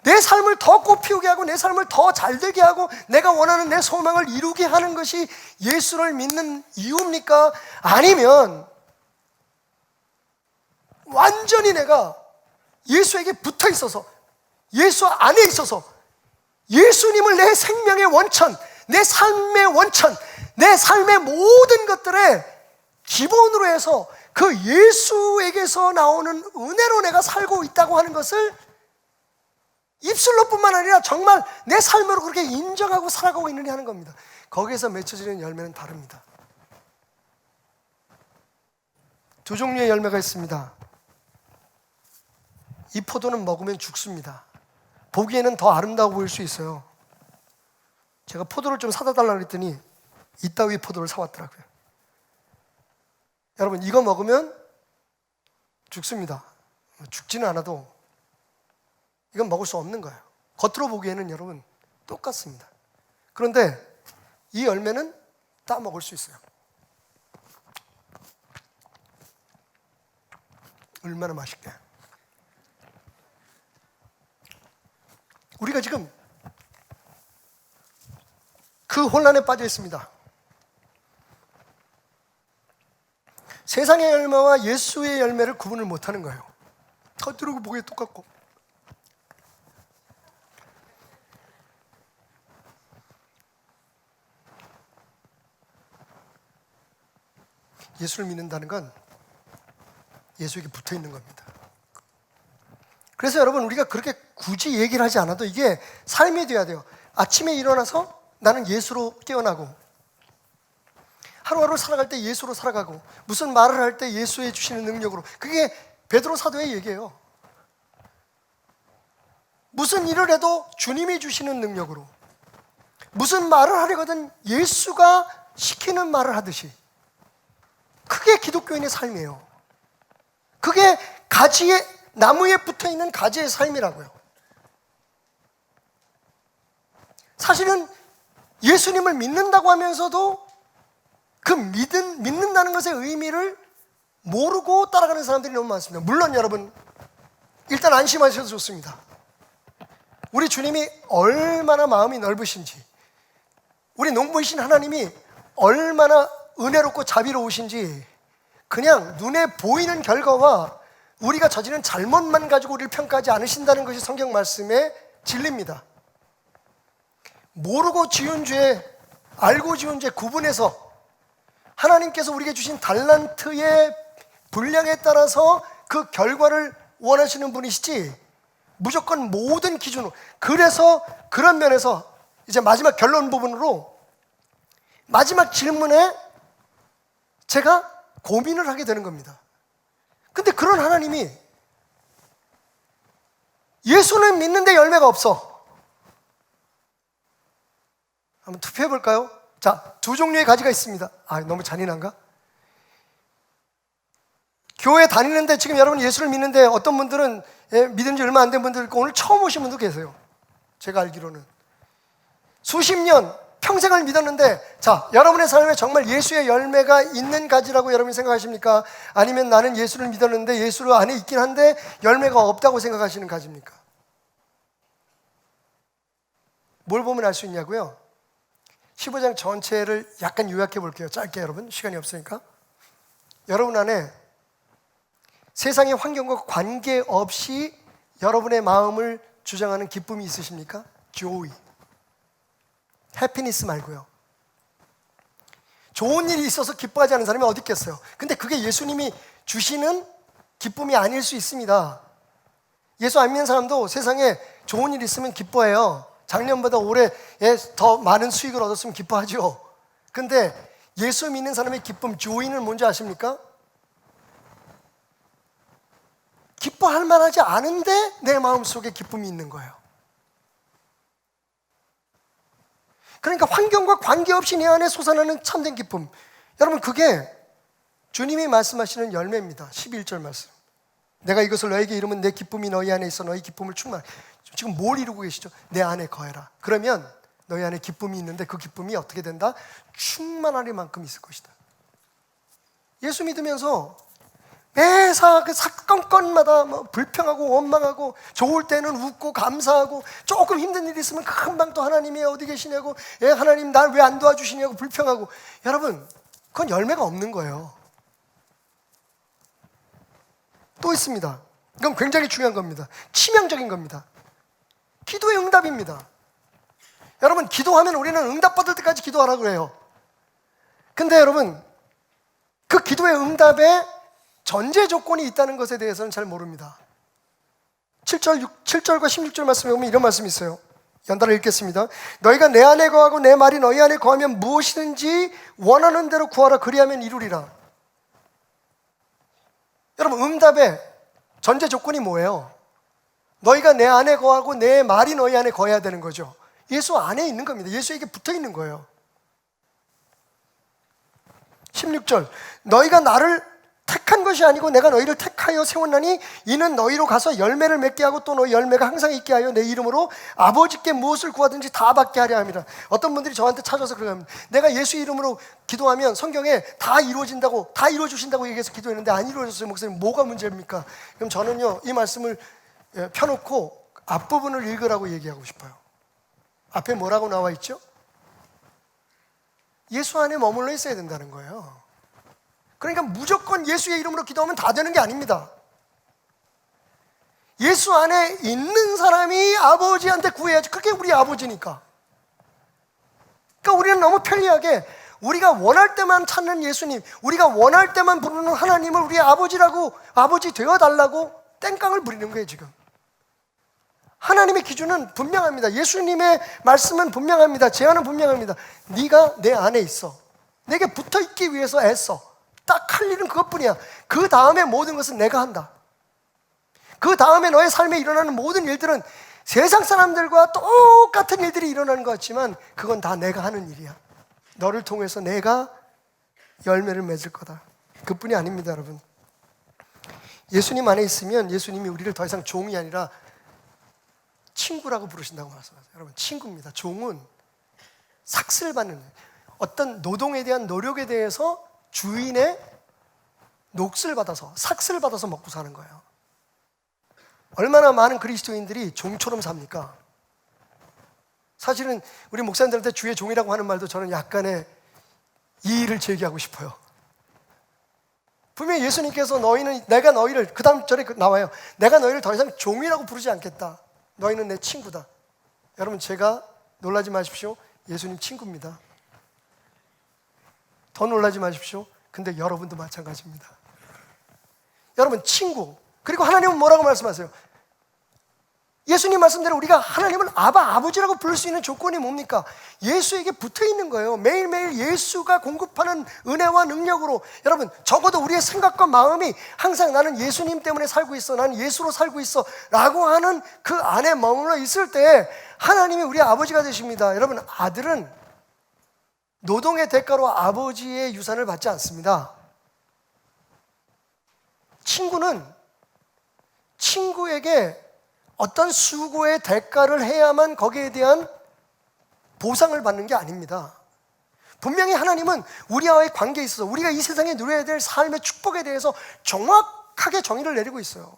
내 삶을 더 꽃피우게 하고 내 삶을 더 잘되게 하고 내가 원하는 내 소망을 이루게 하는 것이 예수를 믿는 이유입니까? 아니면 완전히 내가 예수에게 붙어 있어서, 예수 안에 있어서 예수님을 내 생명의 원천, 내 삶의 원천, 내 삶의 모든 것들의 기본으로 해서 그 예수에게서 나오는 은혜로 내가 살고 있다고 하는 것을 입술로뿐만 아니라 정말 내 삶으로 그렇게 인정하고 살아가고 있느냐 하는 겁니다. 거기에서 맺혀지는 열매는 다릅니다. 두 종류의 열매가 있습니다. 이 포도는 먹으면 죽습니다. 보기에는 더 아름다워 보일 수 있어요. 제가 포도를 좀 사다 달라고 했더니 이따위 포도를 사왔더라고요. 여러분, 이거 먹으면 죽습니다. 죽지는 않아도 이건 먹을 수 없는 거예요. 겉으로 보기에는 여러분 똑같습니다. 그런데 이 열매는 따 먹을 수 있어요. 얼마나 맛있게. 우리가 지금 그 혼란에 빠져 있습니다. 세상의 열매와 예수의 열매를 구분을 못하는 거예요. 겉으로 보기에 똑같고. 예수를 믿는다는 건 예수에게 붙어 있는 겁니다. 그래서 여러분, 우리가 그렇게 굳이 얘기를 하지 않아도 이게 삶이 돼야 돼요. 아침에 일어나서 나는 예수로 깨어나고, 하루하루 살아갈 때 예수로 살아가고, 무슨 말을 할 때 예수의 주시는 능력으로. 그게 베드로 사도의 얘기예요. 무슨 일을 해도 주님이 주시는 능력으로, 무슨 말을 하려거든 예수가 시키는 말을 하듯이. 그게 기독교인의 삶이에요. 그게 가지에, 나무에 붙어있는 가지의 삶이라고요. 사실은 예수님을 믿는다고 하면서도 그 믿는다는 것의 의미를 모르고 따라가는 사람들이 너무 많습니다. 물론 여러분, 일단 안심하셔도 좋습니다. 우리 주님이 얼마나 마음이 넓으신지, 우리 농부이신 하나님이 얼마나 은혜롭고 자비로우신지, 그냥 눈에 보이는 결과와 우리가 저지른 잘못만 가지고 우리를 평가하지 않으신다는 것이 성경 말씀의 진리입니다. 모르고 지은 죄, 알고 지은 죄 구분해서 하나님께서 우리에게 주신 달란트의 분량에 따라서 그 결과를 원하시는 분이시지, 무조건 모든 기준으로. 그래서 그런 면에서 이제 마지막 결론 부분으로 마지막 질문에 제가 고민을 하게 되는 겁니다. 근데 그런 하나님이 예수는 믿는데 열매가 없어. 한번 투표해 볼까요? 자, 두 종류의 가지가 있습니다. 아, 너무 잔인한가? 교회 다니는데 지금 여러분 예수를 믿는데 어떤 분들은 믿은 지 얼마 안 된 분들 있고 오늘 처음 오신 분도 계세요. 제가 알기로는 수십 년 평생을 믿었는데, 자, 여러분의 삶에 정말 예수의 열매가 있는 가지라고 여러분이 생각하십니까? 아니면 나는 예수를 믿었는데 예수 안에 있긴 한데 열매가 없다고 생각하시는 가지입니까? 뭘 보면 알 수 있냐고요? 15장 전체를 약간 요약해 볼게요. 짧게, 여러분 시간이 없으니까. 여러분 안에 세상의 환경과 관계없이 여러분의 마음을 주장하는 기쁨이 있으십니까? joy, 해피니스 말고요. 좋은 일이 있어서 기뻐하지 않는 사람이 어디 있겠어요? 근데 그게 예수님이 주시는 기쁨이 아닐 수 있습니다. 예수 안 믿는 사람도 세상에 좋은 일이 있으면 기뻐해요. 작년보다 올해 더 많은 수익을 얻었으면 기뻐하죠. 근데 예수 믿는 사람의 기쁨, joy는 뭔지 아십니까? 기뻐할 만하지 않은데 내 마음속에 기쁨이 있는 거예요. 그러니까 환경과 관계없이 내 안에 솟아나는 참된 기쁨. 여러분, 그게 주님이 말씀하시는 열매입니다. 11절 말씀. 내가 이것을 너에게 이루면 내 기쁨이 너희 안에 있어 너희 기쁨을 충만해. 지금 뭘 이루고 계시죠? 내 안에 거해라. 그러면 너희 안에 기쁨이 있는데 그 기쁨이 어떻게 된다? 충만할 만큼 있을 것이다. 예수 믿으면서 매사 그 사건마다 불평하고 원망하고, 좋을 때는 웃고 감사하고, 조금 힘든 일이 있으면 금방 또 하나님이 어디 계시냐고, 하나님 날 왜 안 도와주시냐고 불평하고. 여러분, 그건 열매가 없는 거예요. 또 있습니다. 이건 굉장히 중요한 겁니다. 치명적인 겁니다. 기도의 응답입니다. 여러분, 기도하면 우리는 응답받을 때까지 기도하라고 해요. 근데 여러분, 그 기도의 응답에 전제 조건이 있다는 것에 대해서는 잘 모릅니다. 7절과 16절 말씀에 보면 이런 말씀이 있어요. 연달아 읽겠습니다. 너희가 내 안에 거하고 내 말이 너희 안에 거하면 무엇이든지 원하는 대로 구하라. 그리하면 이루리라. 여러분, 응답의 전제 조건이 뭐예요? 너희가 내 안에 거하고 내 말이 너희 안에 거해야 되는 거죠. 예수 안에 있는 겁니다. 예수에게 붙어 있는 거예요. 16절, 너희가 나를 택한 것이 아니고 내가 너희를 택하여 세웠나니 이는 너희로 가서 열매를 맺게 하고 또 너희 열매가 항상 있게 하여 내 이름으로 아버지께 무엇을 구하든지 다 받게 하려 함이라. 어떤 분들이 저한테 찾아서 그러면, 내가 예수 이름으로 기도하면 성경에 다 이루어진다고, 다 이루어주신다고 얘기해서 기도했는데 안 이루어졌어요. 목사님, 뭐가 문제입니까? 그럼 저는요, 이 말씀을 펴놓고 앞부분을 읽으라고 얘기하고 싶어요. 앞에 뭐라고 나와 있죠? 예수 안에 머물러 있어야 된다는 거예요. 그러니까 무조건 예수의 이름으로 기도하면 다 되는 게 아닙니다. 예수 안에 있는 사람이 아버지한테 구해야지. 그게 우리 아버지니까. 그러니까 우리는 너무 편리하게 우리가 원할 때만 찾는 예수님, 우리가 원할 때만 부르는 하나님을 우리 아버지라고, 아버지 되어달라고 땡깡을 부리는 거예요 지금. 하나님의 기준은 분명합니다. 예수님의 말씀은 분명합니다. 제안은 분명합니다. 네가 내 안에 있어. 내게 붙어있기 위해서 애써. 딱 할 일은 그것뿐이야. 그 다음에 모든 것은 내가 한다. 그 다음에 너의 삶에 일어나는 모든 일들은 세상 사람들과 똑같은 일들이 일어나는 것 같지만 그건 다 내가 하는 일이야. 너를 통해서 내가 열매를 맺을 거다. 그뿐이 아닙니다, 여러분. 예수님 안에 있으면 예수님이 우리를 더 이상 종이 아니라 친구라고 부르신다고 말씀하세요. 여러분, 친구입니다. 종은 삭슬 받는, 어떤 노동에 대한 노력에 대해서 주인의 녹슬 받아서, 삭슬 받아서 먹고 사는 거예요. 얼마나 많은 그리스도인들이 종처럼 삽니까? 사실은 우리 목사님들한테 주의 종이라고 하는 말도 저는 약간의 이의를 제기하고 싶어요. 분명히 예수님께서 내가 너희를, 그 다음 절에 나와요. 내가 너희를 더 이상 종이라고 부르지 않겠다. 너희는 내 친구다. 여러분, 제가 놀라지 마십시오. 예수님 친구입니다. 더 놀라지 마십시오. 근데 여러분도 마찬가지입니다. 여러분, 친구. 그리고 하나님은 뭐라고 말씀하세요? 예수님 말씀대로 우리가 하나님을 아버지라고 부를 수 있는 조건이 뭡니까? 예수에게 붙어 있는 거예요. 매일매일 예수가 공급하는 은혜와 능력으로. 여러분, 적어도 우리의 생각과 마음이 항상 나는 예수님 때문에 살고 있어, 나는 예수로 살고 있어 라고 하는 그 안에 머물러 있을 때 하나님이 우리의 아버지가 되십니다. 여러분, 아들은 노동의 대가로 아버지의 유산을 받지 않습니다. 친구는 친구에게 어떤 수고의 대가를 해야만 거기에 대한 보상을 받는 게 아닙니다. 분명히 하나님은 우리와의 관계에 있어서 우리가 이 세상에 누려야 될 삶의 축복에 대해서 정확하게 정의를 내리고 있어요.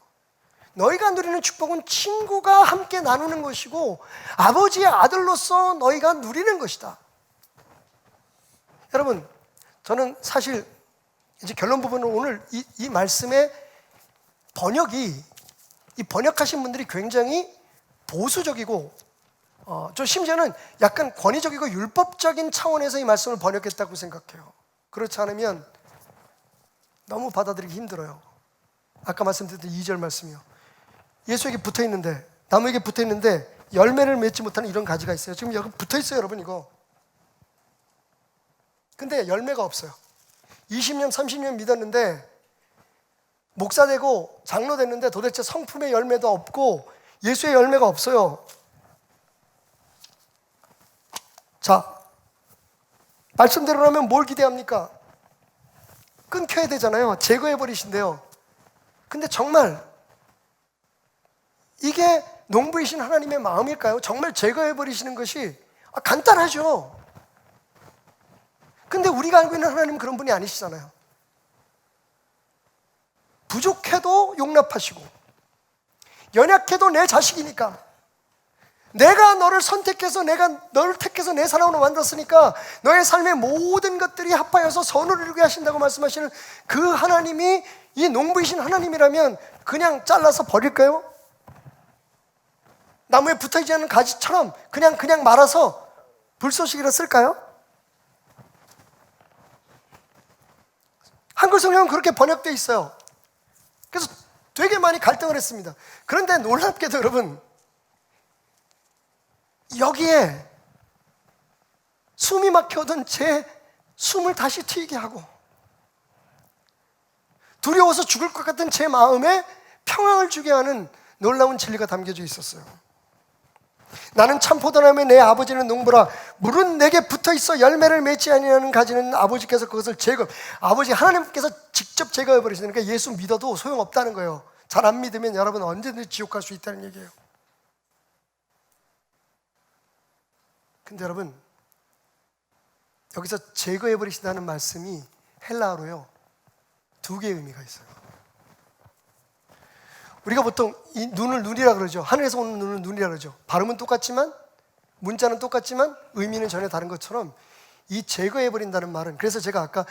너희가 누리는 축복은 친구가 함께 나누는 것이고 아버지의 아들로서 너희가 누리는 것이다. 여러분, 저는 사실 이제 결론 부분은 오늘 이 말씀의 번역이, 이 번역하신 분들이 굉장히 보수적이고 저 심지어는 약간 권위적이고 율법적인 차원에서 이 말씀을 번역했다고 생각해요. 그렇지 않으면 너무 받아들이기 힘들어요. 아까 말씀드렸던 2절 말씀이요. 예수에게 붙어있는데, 나무에게 붙어있는데 열매를 맺지 못하는 이런 가지가 있어요. 지금 여기 붙어있어요, 여러분. 이거 근데 열매가 없어요. 20년 30년 믿었는데 목사 되고 장로 됐는데 도대체 성품의 열매도 없고 예수의 열매가 없어요. 자, 말씀대로라면 뭘 기대합니까? 끊겨야 되잖아요. 제거해버리신대요. 근데 정말 이게 농부이신 하나님의 마음일까요? 정말 제거해버리시는 것이 간단하죠. 근데 우리가 알고 있는 하나님은 그런 분이 아니시잖아요. 부족해도 용납하시고 연약해도 내 자식이니까 내가 너를 선택해서 내가 너를 택해서 내 사람으로 만들었으니까 너의 삶의 모든 것들이 합하여서 선을 이루게 하신다고 말씀하시는 그 하나님이 이 농부이신 하나님이라면 그냥 잘라서 버릴까요? 나무에 붙어있지 않은 가지처럼 그냥 말아서 불쏘시개로 쓸까요? 한글 성경은 그렇게 번역되어 있어요. 그래서 되게 많이 갈등을 했습니다. 그런데 놀랍게도 여러분, 여기에 숨이 막혀오던 제 숨을 다시 트이게 하고 두려워서 죽을 것 같은 제 마음에 평안을 주게 하는 놀라운 진리가 담겨져 있었어요. 나는 참 포도나무에 내 아버지는 농부라. 물은 내게 붙어있어 열매를 맺지 아니하는 가지는 아버지께서 그것을 아버지 하나님께서 직접 제거해 버리시니까 그러니까 예수 믿어도 소용없다는 거예요. 잘 안 믿으면 여러분 언제든지 지옥 갈 수 있다는 얘기예요. 근데 여러분, 여기서 제거해 버리신다는 말씀이 헬라어로요 2개의 의미가 있어요. 우리가 보통 이 눈을 눈이라 그러죠. 하늘에서 오는 눈을 눈이라 그러죠. 발음은 똑같지만 문자는 똑같지만 의미는 전혀 다른 것처럼 이 제거해버린다는 말은, 그래서 제가 아까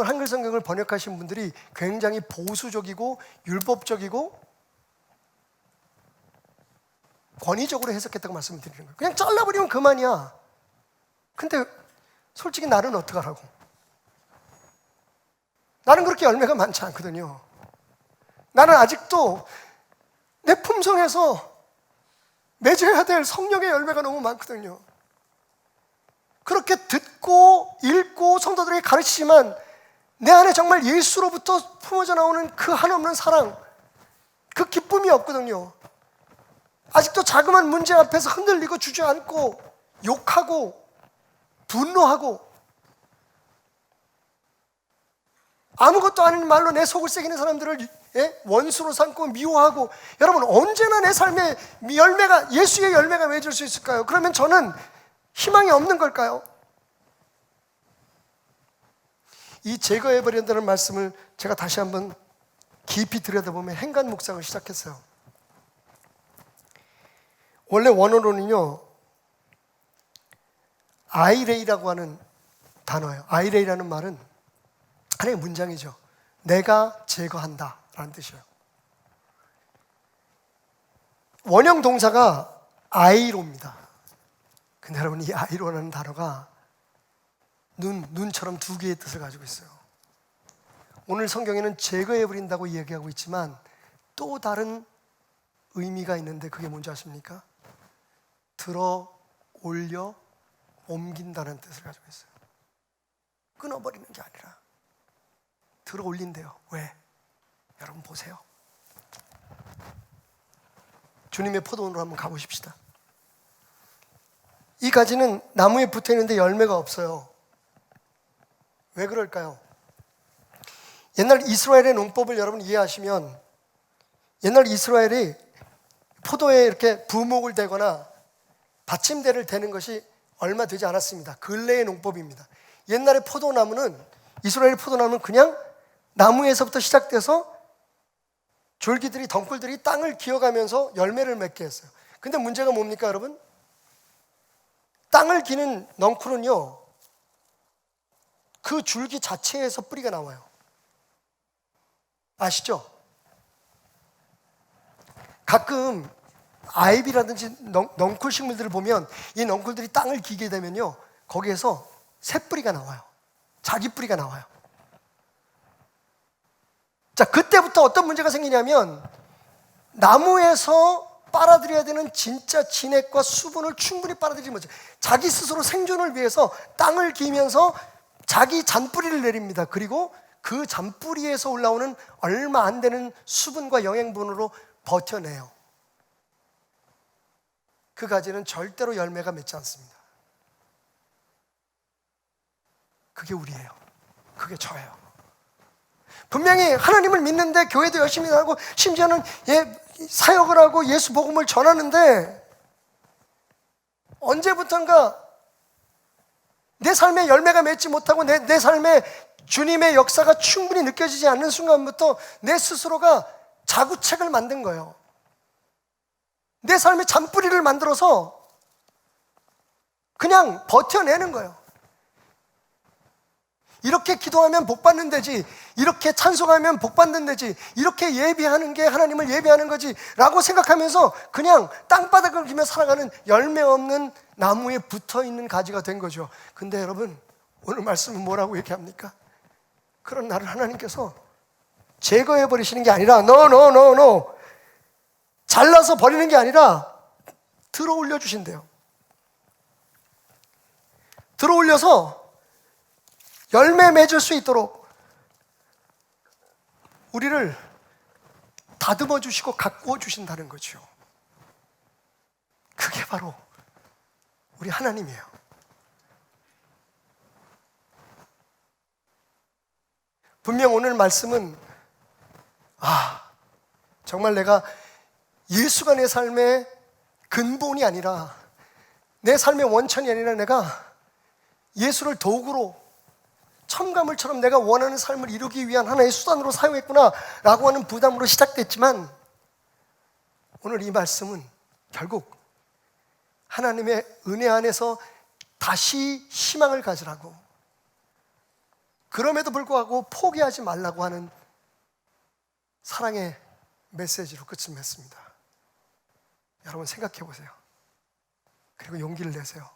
한글 성경을 번역하신 분들이 굉장히 보수적이고 율법적이고 권위적으로 해석했다고 말씀을 드리는 거예요. 그냥 잘라버리면 그만이야. 근데 솔직히 나는 어떡하라고? 나는 그렇게 열매가 많지 않거든요. 나는 아직도 내 품성에서 맺어야 될 성령의 열매가 너무 많거든요. 그렇게 듣고 읽고 성도들에게 가르치지만 내 안에 정말 예수로부터 품어져 나오는 그 한없는 사랑, 그 기쁨이 없거든요. 아직도 자그마한 문제 앞에서 흔들리고 주저앉고 욕하고 분노하고 아무것도 아닌 말로 내 속을 새기는 사람들을 원수로 삼고 미워하고, 여러분 언제나 내 삶에 열매가, 예수의 열매가 맺을 수 있을까요? 그러면 저는 희망이 없는 걸까요? 이 제거해버린다는 말씀을 제가 다시 한번 깊이 들여다보면 행간 묵상을 시작했어요. 원래 원어로는요 아이레이라고 하는 단어예요. 아이레이라는 말은 하나의 문장이죠. 내가 제거한다 라는 뜻이에요. 원형 동사가 아이로입니다. 근데 여러분, 이 아이로라는 단어가 눈처럼 2개의 뜻을 가지고 있어요. 오늘 성경에는 제거해버린다고 이야기하고 있지만 또 다른 의미가 있는데 그게 뭔지 아십니까? 들어 올려 옮긴다는 뜻을 가지고 있어요. 끊어버리는 게 아니라 들어 올린대요. 왜? 여러분 보세요. 주님의 포도원으로 한번 가보십시다. 이 가지는 나무에 붙어있는데 열매가 없어요. 왜 그럴까요? 옛날 이스라엘의 농법을 여러분 이해하시면, 옛날 이스라엘이 포도에 이렇게 부목을 대거나 받침대를 대는 것이 얼마 되지 않았습니다. 근래의 농법입니다. 옛날에 포도나무는, 이스라엘 포도나무는 그냥 나무에서부터 시작돼서 졸기들이, 덩굴들이 땅을 기어가면서 열매를 맺게 했어요. 근데 문제가 뭡니까 여러분? 땅을 기는 넝쿨은요, 그 줄기 자체에서 뿌리가 나와요. 아시죠? 가끔 아이비라든지 넝쿨 식물들을 보면 이 넝쿨들이 땅을 기게 되면요, 거기에서 새 뿌리가 나와요. 자기 뿌리가 나와요. 자, 그때부터 어떤 문제가 생기냐면, 나무에서 빨아들여야 되는 진짜 진액과 수분을 충분히 빨아들이지 못해요. 자기 스스로 생존을 위해서 땅을 기면서 자기 잔뿌리를 내립니다. 그리고 그 잔뿌리에서 올라오는 얼마 안 되는 수분과 영양분으로 버텨내요. 그 가지는 절대로 열매가 맺지 않습니다. 그게 우리예요. 그게 저예요. 분명히 하나님을 믿는데 교회도 열심히 하고 심지어는 사역을 하고 예수 복음을 전하는데, 언제부턴가 내 삶에 열매가 맺지 못하고 내 삶에 주님의 역사가 충분히 느껴지지 않는 순간부터 내 스스로가 자구책을 만든 거예요. 내 삶의 잔뿌리를 만들어서 그냥 버텨내는 거예요. 이렇게 기도하면 복 받는 데지, 이렇게 찬송하면 복 받는 데지, 이렇게 예배하는 게 하나님을 예배하는 거지 라고 생각하면서 그냥 땅바닥을 기며 살아가는 열매 없는 나무에 붙어있는 가지가 된 거죠. 근데 여러분, 오늘 말씀은 뭐라고 얘기합니까? 그런 나를 하나님께서 제거해 버리시는 게 아니라, no. 잘라서 버리는 게 아니라 들어 올려 주신대요. 들어 올려서 열매 맺을 수 있도록 우리를 다듬어 주시고 가꾸어 주신다는 거죠. 그게 바로 우리 하나님이에요. 분명 오늘 말씀은, 정말 내가 예수가 내 삶의 근본이 아니라, 내 삶의 원천이 아니라 내가 예수를 도구로, 첨가물처럼 내가 원하는 삶을 이루기 위한 하나의 수단으로 사용했구나 라고 하는 부담으로 시작됐지만, 오늘 이 말씀은 결국 하나님의 은혜 안에서 다시 희망을 가지라고, 그럼에도 불구하고 포기하지 말라고 하는 사랑의 메시지로 끝을 맺습니다. 여러분 생각해 보세요. 그리고 용기를 내세요.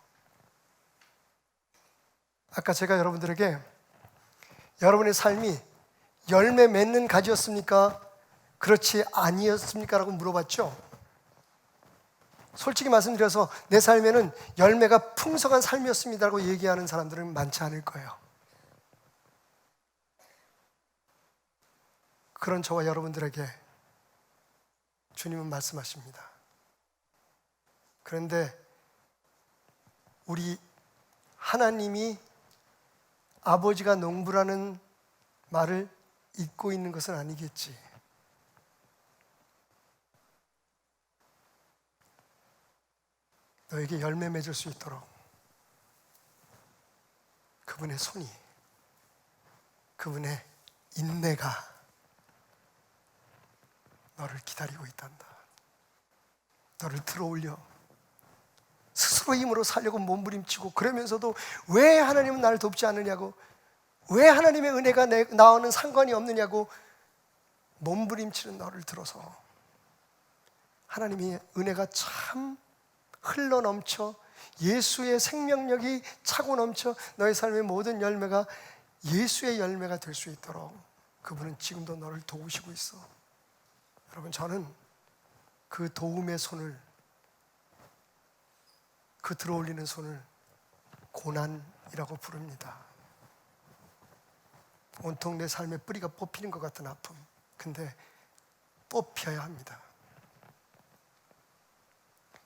아까 제가 여러분들에게 여러분의 삶이 열매 맺는 가지였습니까? 그렇지 아니었습니까? 라고 물어봤죠. 솔직히 말씀드려서 내 삶에는 열매가 풍성한 삶이었습니다라고 얘기하는 사람들은 많지 않을 거예요. 그런 저와 여러분들에게 주님은 말씀하십니다. 그런데 우리 하나님이 아버지가 농부라는 말을 잊고 있는 것은 아니겠지. 너에게 열매 맺을 수 있도록 그분의 손이, 그분의 인내가 너를 기다리고 있단다. 너를 들어올려 스스로 힘으로 살려고 몸부림치고, 그러면서도 왜 하나님은 나를 돕지 않느냐고, 왜 하나님의 은혜가 나와는 상관이 없느냐고 몸부림치는 너를 들어서 하나님의 은혜가 참 흘러넘쳐, 예수의 생명력이 차고 넘쳐 너의 삶의 모든 열매가 예수의 열매가 될 수 있도록 그분은 지금도 너를 도우시고 있어. 여러분, 저는 그 도움의 손을, 그 들어올리는 손을 고난이라고 부릅니다. 온통 내 삶의 뿌리가 뽑히는 것 같은 아픔, 근데 뽑혀야 합니다.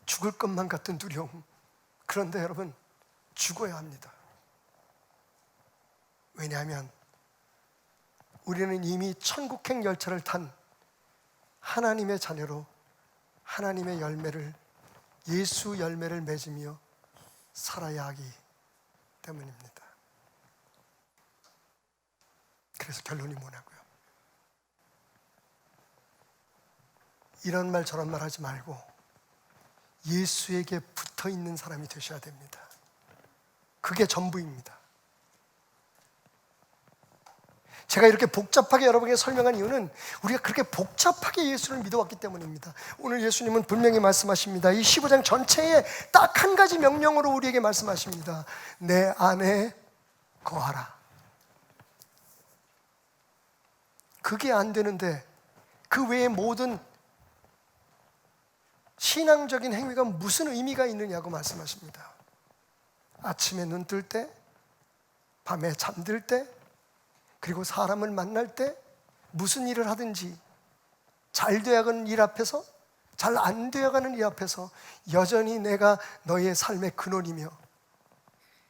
죽을 것만 같은 두려움, 그런데 여러분 죽어야 합니다. 왜냐하면 우리는 이미 천국행 열차를 탄 하나님의 자녀로 하나님의 열매를, 예수 열매를 맺으며 살아야 하기 때문입니다. 그래서 결론이 뭐냐고요? 이런 말 저런 말 하지 말고 예수에게 붙어 있는 사람이 되셔야 됩니다. 그게 전부입니다. 제가 이렇게 복잡하게 여러분에게 설명한 이유는 우리가 그렇게 복잡하게 예수를 믿어왔기 때문입니다. 오늘 예수님은 분명히 말씀하십니다. 이 15장 전체에 딱 한 가지 명령으로 우리에게 말씀하십니다. 내 안에 거하라. 그게 안 되는데 그 외에 모든 신앙적인 행위가 무슨 의미가 있느냐고 말씀하십니다. 아침에 눈 뜰 때, 밤에 잠들 때, 그리고 사람을 만날 때 무슨 일을 하든지 잘 되어가는 일 앞에서, 잘 안 되어가는 일 앞에서 여전히 내가 너의 삶의 근원이며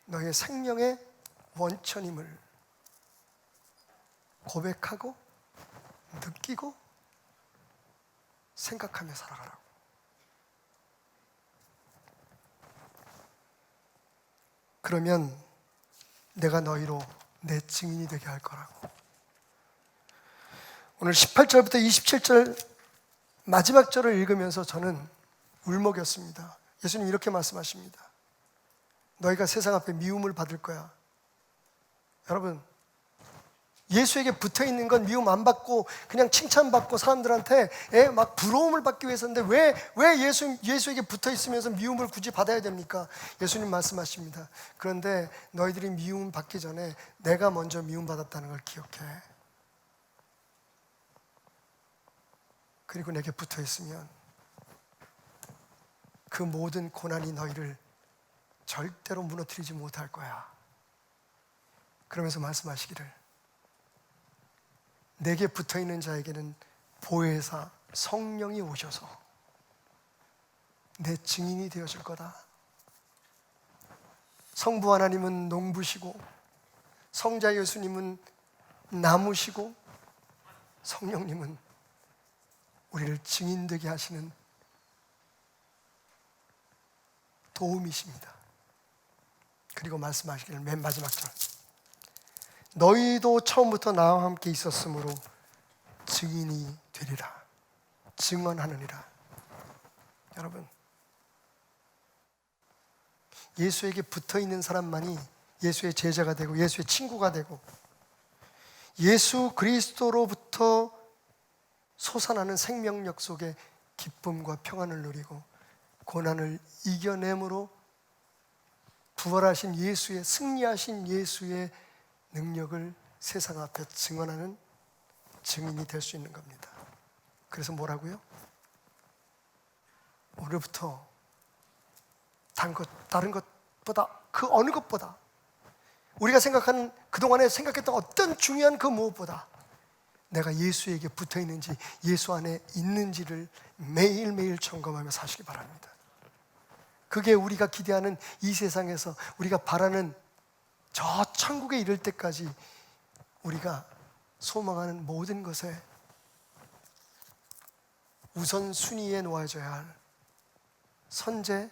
너의 생명의 원천임을 고백하고 느끼고 생각하며 살아가라고. 그러면 내가 너희로 내 증인이 되게 할 거라고. 오늘 18절부터 27절 마지막 절을 읽으면서 저는 울먹였습니다. 예수님 이렇게 말씀하십니다. 너희가 세상 앞에 미움을 받을 거야. 여러분, 예수에게 붙어 있는 건 미움 안 받고 그냥 칭찬받고 사람들한테 막 부러움을 받기 위해서인데 왜 예수에게 붙어 있으면서 미움을 굳이 받아야 됩니까? 예수님 말씀하십니다. 그런데 너희들이 미움 받기 전에 내가 먼저 미움 받았다는 걸 기억해. 그리고 내게 붙어 있으면 그 모든 고난이 너희를 절대로 무너뜨리지 못할 거야. 그러면서 말씀하시기를 내게 붙어있는 자에게는 보혜사 성령이 오셔서 내 증인이 되어줄 거다. 성부 하나님은 농부시고 성자 예수님은 나무시고 성령님은 우리를 증인되게 하시는 도움이십니다. 그리고 말씀하시기를 맨 마지막 절, 너희도 처음부터 나와 함께 있었으므로 증인이 되리라. 증언하느니라. 여러분, 예수에게 붙어있는 사람만이 예수의 제자가 되고 예수의 친구가 되고 예수 그리스도로부터 솟아나는 생명력 속에 기쁨과 평안을 누리고 고난을 이겨내므로 부활하신 예수의, 승리하신 예수의 능력을 세상 앞에 증언하는 증인이 될 수 있는 겁니다. 그래서 뭐라고요? 오늘부터 다른 것보다, 그 어느 것보다, 우리가 생각하는, 그동안에 생각했던 어떤 중요한 그 무엇보다 내가 예수에게 붙어 있는지, 예수 안에 있는지를 매일매일 점검하며 사시기 바랍니다. 그게 우리가 기대하는 이 세상에서 우리가 바라는 저 천국에 이를 때까지 우리가 소망하는 모든 것에 우선순위에 놓아져야 할 선제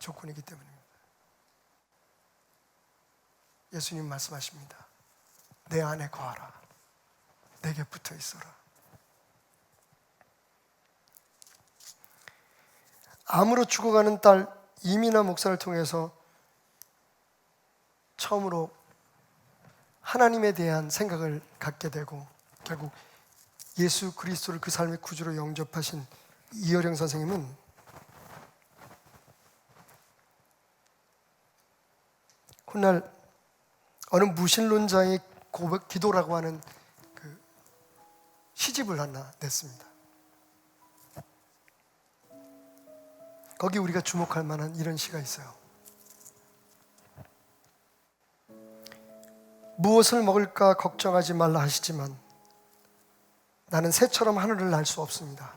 조건이기 때문입니다. 예수님 말씀하십니다. 내 안에 거하라. 내게 붙어 있어라. 암으로 죽어가는 딸 이민아 목사를 통해서 처음으로 하나님에 대한 생각을 갖게 되고 결국 예수 그리스도를 그 삶의 구주로 영접하신 이어령 선생님은 훗날 어느 무신론자의 고백 기도라고 하는 그 시집을 하나 냈습니다. 거기 우리가 주목할 만한 이런 시가 있어요. 무엇을 먹을까 걱정하지 말라 하시지만 나는 새처럼 하늘을 날 수 없습니다.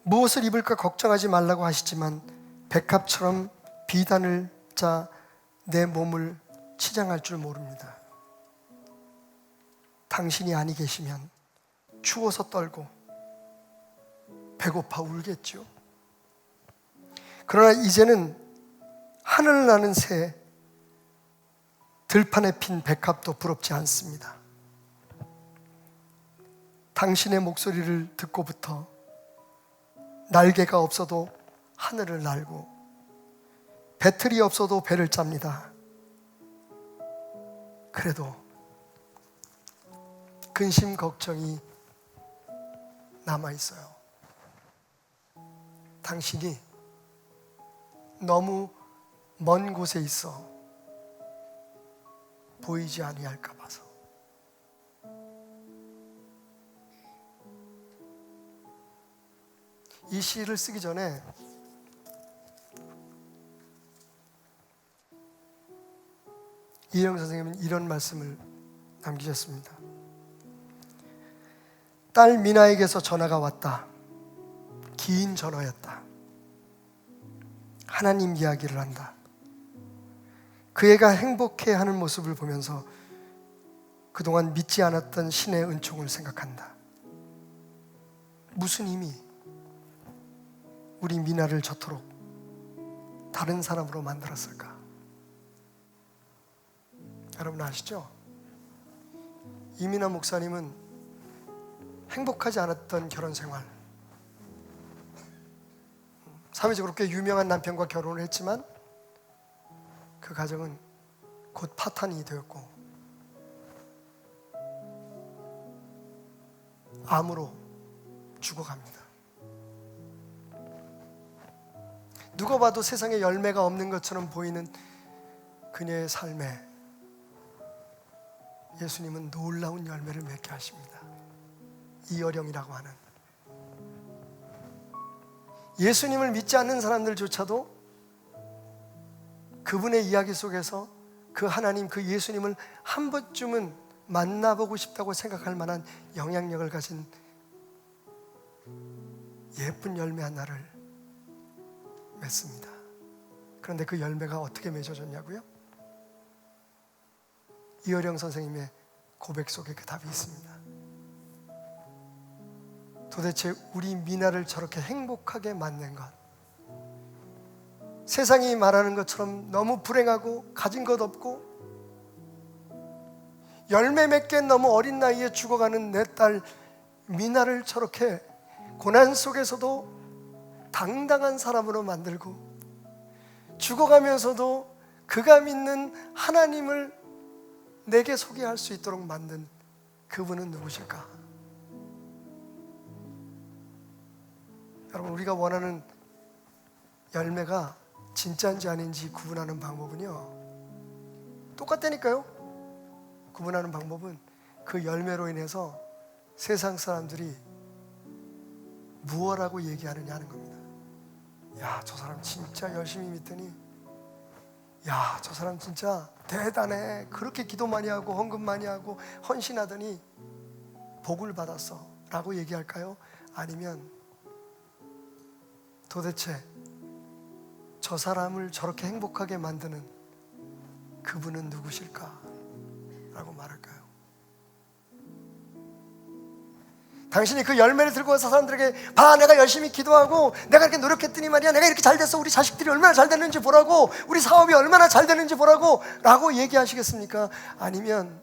무엇을 입을까 걱정하지 말라고 하시지만 백합처럼 비단을 짜 내 몸을 치장할 줄 모릅니다. 당신이 아니 계시면 추워서 떨고 배고파 울겠죠. 그러나 이제는 하늘을 나는 새, 들판에 핀 백합도 부럽지 않습니다. 당신의 목소리를 듣고부터 날개가 없어도 하늘을 날고 배틀이 없어도 배를 짭니다. 그래도 근심 걱정이 남아있어요. 당신이 너무 먼 곳에 있어 보이지 아니할까 봐서. 이 시를 쓰기 전에 이혜영 선생님은 이런 말씀을 남기셨습니다. 딸 미나에게서 전화가 왔다. 긴 전화였다. 하나님 이야기를 한다. 그 애가 행복해하는 모습을 보면서 그동안 믿지 않았던 신의 은총을 생각한다. 무슨 힘이 우리 미나를 저토록 다른 사람으로 만들었을까? 여러분 아시죠? 이민아 목사님은 행복하지 않았던 결혼 생활, 사회적으로 꽤 유명한 남편과 결혼을 했지만 그 가정은 곧 파탄이 되었고 암으로 죽어갑니다. 누가 봐도 세상에 열매가 없는 것처럼 보이는 그녀의 삶에 예수님은 놀라운 열매를 맺게 하십니다. 이어령이라고 하는, 예수님을 믿지 않는 사람들조차도 그분의 이야기 속에서 그 하나님, 그 예수님을 한 번쯤은 만나보고 싶다고 생각할 만한 영향력을 가진 예쁜 열매 하나를 맺습니다. 그런데 그 열매가 어떻게 맺어졌냐고요? 이어령 선생님의 고백 속에 그 답이 있습니다. 도대체 우리 미나를 저렇게 행복하게 만든 것, 세상이 말하는 것처럼 너무 불행하고 가진 것 없고 열매 맺기에 너무 어린 나이에 죽어가는 내 딸 미나를 저렇게 고난 속에서도 당당한 사람으로 만들고 죽어가면서도 그가 믿는 하나님을 내게 소개할 수 있도록 만든 그분은 누구실까? 여러분, 우리가 원하는 열매가 진짜인지 아닌지 구분하는 방법은요, 똑같다니까요. 구분하는 방법은 그 열매로 인해서 세상 사람들이 무엇라고 얘기하느냐 하는 겁니다. 야, 저 사람 진짜 열심히 믿더니, 야, 저 사람 진짜 대단해, 그렇게 기도 많이 하고 헌금 많이 하고 헌신하더니 복을 받았어 라고 얘기할까요? 아니면 도대체 저 사람을 저렇게 행복하게 만드는 그분은 누구실까? 라고 말할까요? 당신이 그 열매를 들고 와서 사람들에게, 봐, 내가 열심히 기도하고 내가 이렇게 노력했더니 말이야, 내가 이렇게 잘 됐어, 우리 자식들이 얼마나 잘 됐는지 보라고, 우리 사업이 얼마나 잘 됐는지 보라고 라고 얘기하시겠습니까? 아니면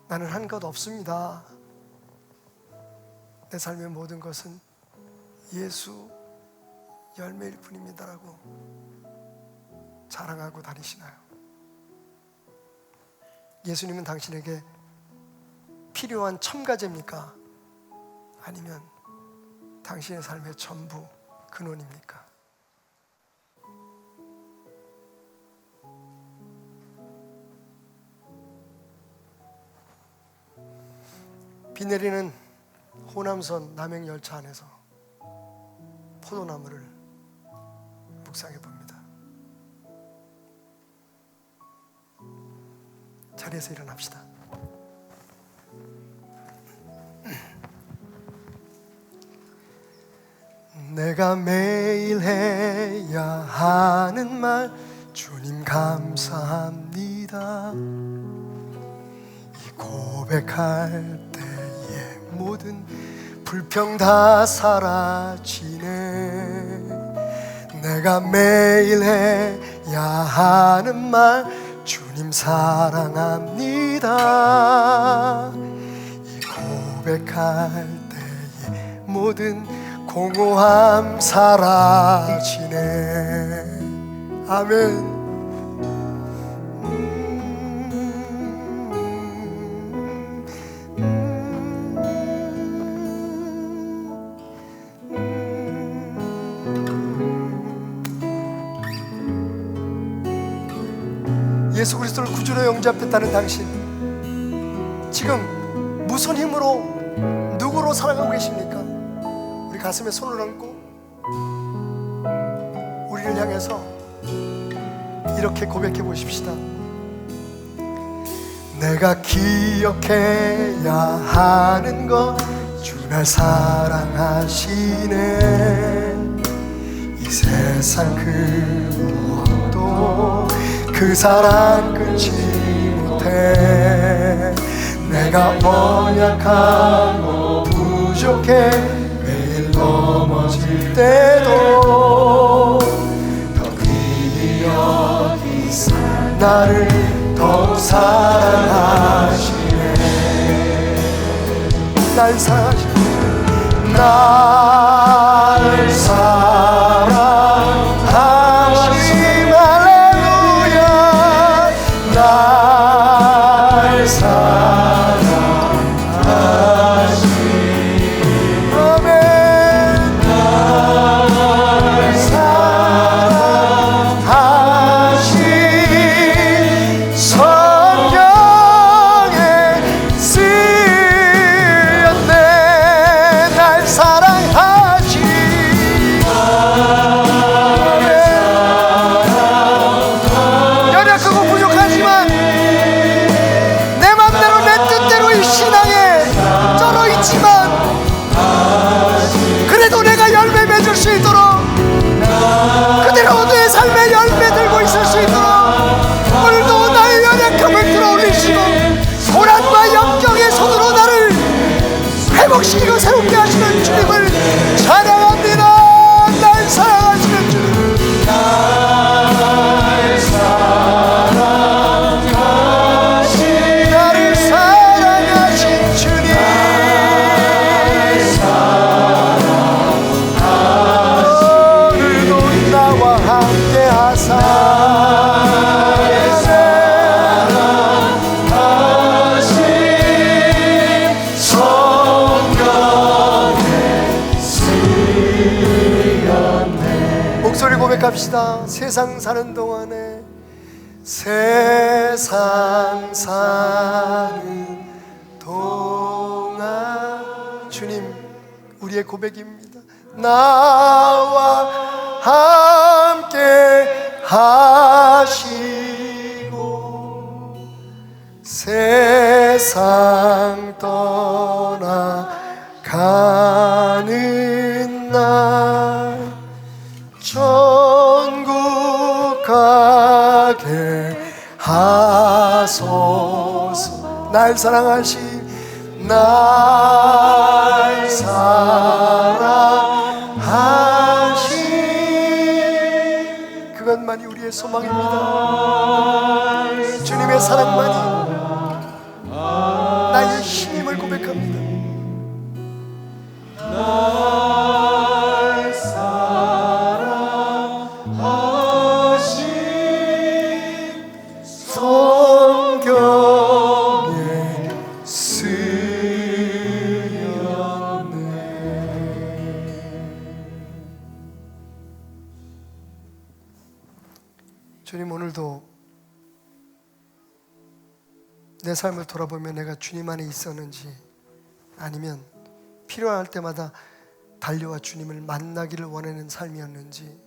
나는 한 것 없습니다, 내 삶의 모든 것은 예수 열매일 뿐입니다라고 자랑하고 다니시나요? 예수님은 당신에게 필요한 첨가제입니까? 아니면 당신의 삶의 전부 근원입니까? 비 내리는 호남선 남행열차 안에서 포도나무를 묵상해 봅니다. 자리에서 일어납시다. 내가 매일 해야 하는 말, 주님 감사합니다. 고백할 때에 모든 불평 다 사라지네. 내가 매일 해야 하는 말, 주님 사랑합니다. 이 고백할 때에 모든 공허함 사라지네. 아멘. 예수 그리스도를 구주로 영접했다는 당신, 지금 무슨 힘으로 누구로 살아가고 계십니까? 우리 가슴에 손을 얹고 우리를 향해서 이렇게 고백해 보십시다. 내가 기억해야 하는 것, 주 날 사랑하시네. 이 세상 그 무엇도 그 사랑 끊지 못해. 내가 연약하고 부족해 매일 넘어질 때도 더 귀히 여기사 나를 더욱 사랑하시네. 날 사랑하시네. 날 사랑하시네. 날 사랑하시네. 아멘. 날 사랑하시네. 성경에 쓰였네. 날 사랑하시네. 연약하고 부족하지만 내 맘대로 내 뜻대로 이 신앙에 쩔어 있지만 그래도 내가 열매 맺을 수 있도록, 그대로 내 삶의 열매 들고 있을 수 있도록 오늘도 나의 연약함을 들어올리시고 고난과 역경의 손으로 나를 회복시키고 새롭게 하시는 주님을 찬양합니다. 날 사랑하시는 주님, 나를 사랑하신 주님, 오늘도 나와 함께 하사 목소리 고백합시다. 세상 사는 동안에, 세상 사는 동안 주님, 우리의 고백입니다. 나와 함께 하시고 세상 떠나가는 날 천국 가게 하소서. 날 사랑하신, 날 사랑하신 그것만이 우리의 소망입니다. 주님의 사랑만이 나의 힘임을 고백합니다. 날 사랑하신 성경에 쓰였네. 주님, 오늘도 내 삶을 돌아보며 내가 주님 안에 있었는지, 아니면 필요할 때마다 달려와 주님을 만나기를 원하는 삶이었는지,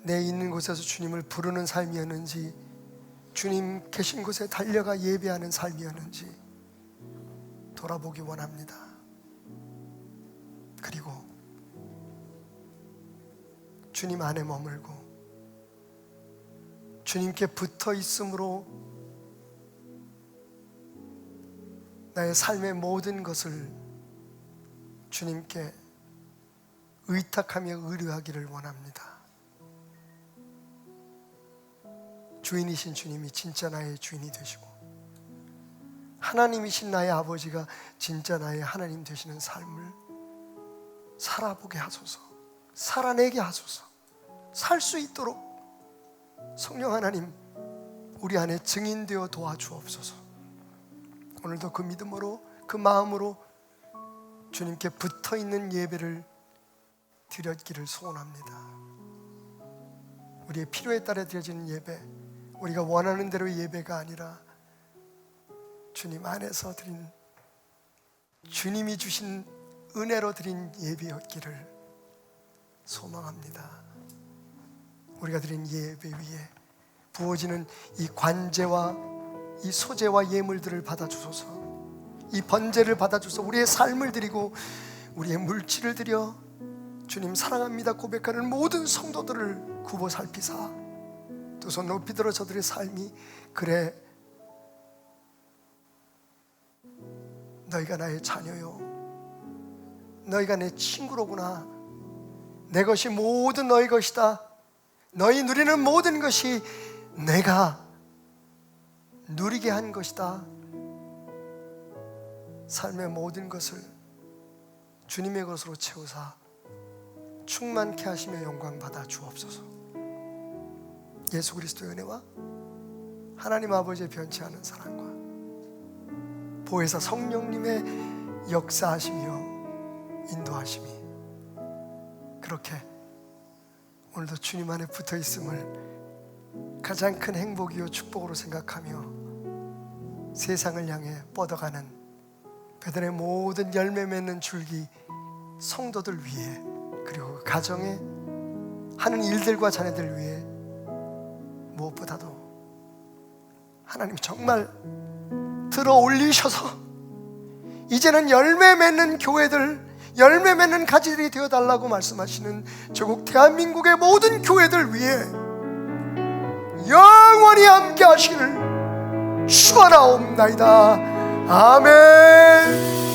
내 있는 곳에서 주님을 부르는 삶이었는지, 주님 계신 곳에 달려가 예배하는 삶이었는지 돌아보기 원합니다. 그리고 주님 안에 머물고 주님께 붙어 있음으로 나의 삶의 모든 것을 주님께 의탁하며 의뢰하기를 원합니다. 주인이신 주님이 진짜 나의 주인이 되시고 하나님이신 나의 아버지가 진짜 나의 하나님 되시는 삶을 살아보게 하소서, 살아내게 하소서. 살 수 있도록 성령 하나님 우리 안에 증인되어 도와주옵소서. 오늘도 그 믿음으로, 그 마음으로 주님께 붙어있는 예배를 드렸기를 소원합니다. 우리의 필요에 따라 드려지는 예배, 우리가 원하는 대로 예배가 아니라 주님 안에서 드린, 주님이 주신 은혜로 드린 예배였기를 소망합니다. 우리가 드린 예배 위에 부어지는 이 관제와 이 소제와 예물들을 받아주소서. 이 번제를 받아주소서. 우리의 삶을 드리고 우리의 물질을 드려 주님 사랑합니다 고백하는 모든 성도들을 굽어 살피사 두 손 높이 들어 저들의 삶이 그래 너희가 나의 자녀요, 너희가 내 친구로구나, 내 것이 모든 너희 것이다, 너희 누리는 모든 것이 내가 누리게 한 것이다. 삶의 모든 것을 주님의 것으로 채우사 충만케 하시며 영광 받아 주옵소서. 예수 그리스도의 은혜와 하나님 아버지의 변치 않은 사랑과 보혜사 성령님의 역사하시며 인도하심이 그렇게 오늘도 주님 안에 붙어 있음을 가장 큰 행복이요 축복으로 생각하며 세상을 향해 뻗어가는 베들의 모든 열매 맺는 줄기 성도들 위해, 그리고 그 가정에 하는 일들과 자녀들 위해 무엇보다도 하나님 정말 들어 올리셔서 이제는 열매 맺는 교회들, 열매 맺는 가지들이 되어달라고 말씀하시는 조국 대한민국의 모든 교회들 위해 영원히 함께 하시기를 축원하옵나이다. 아멘.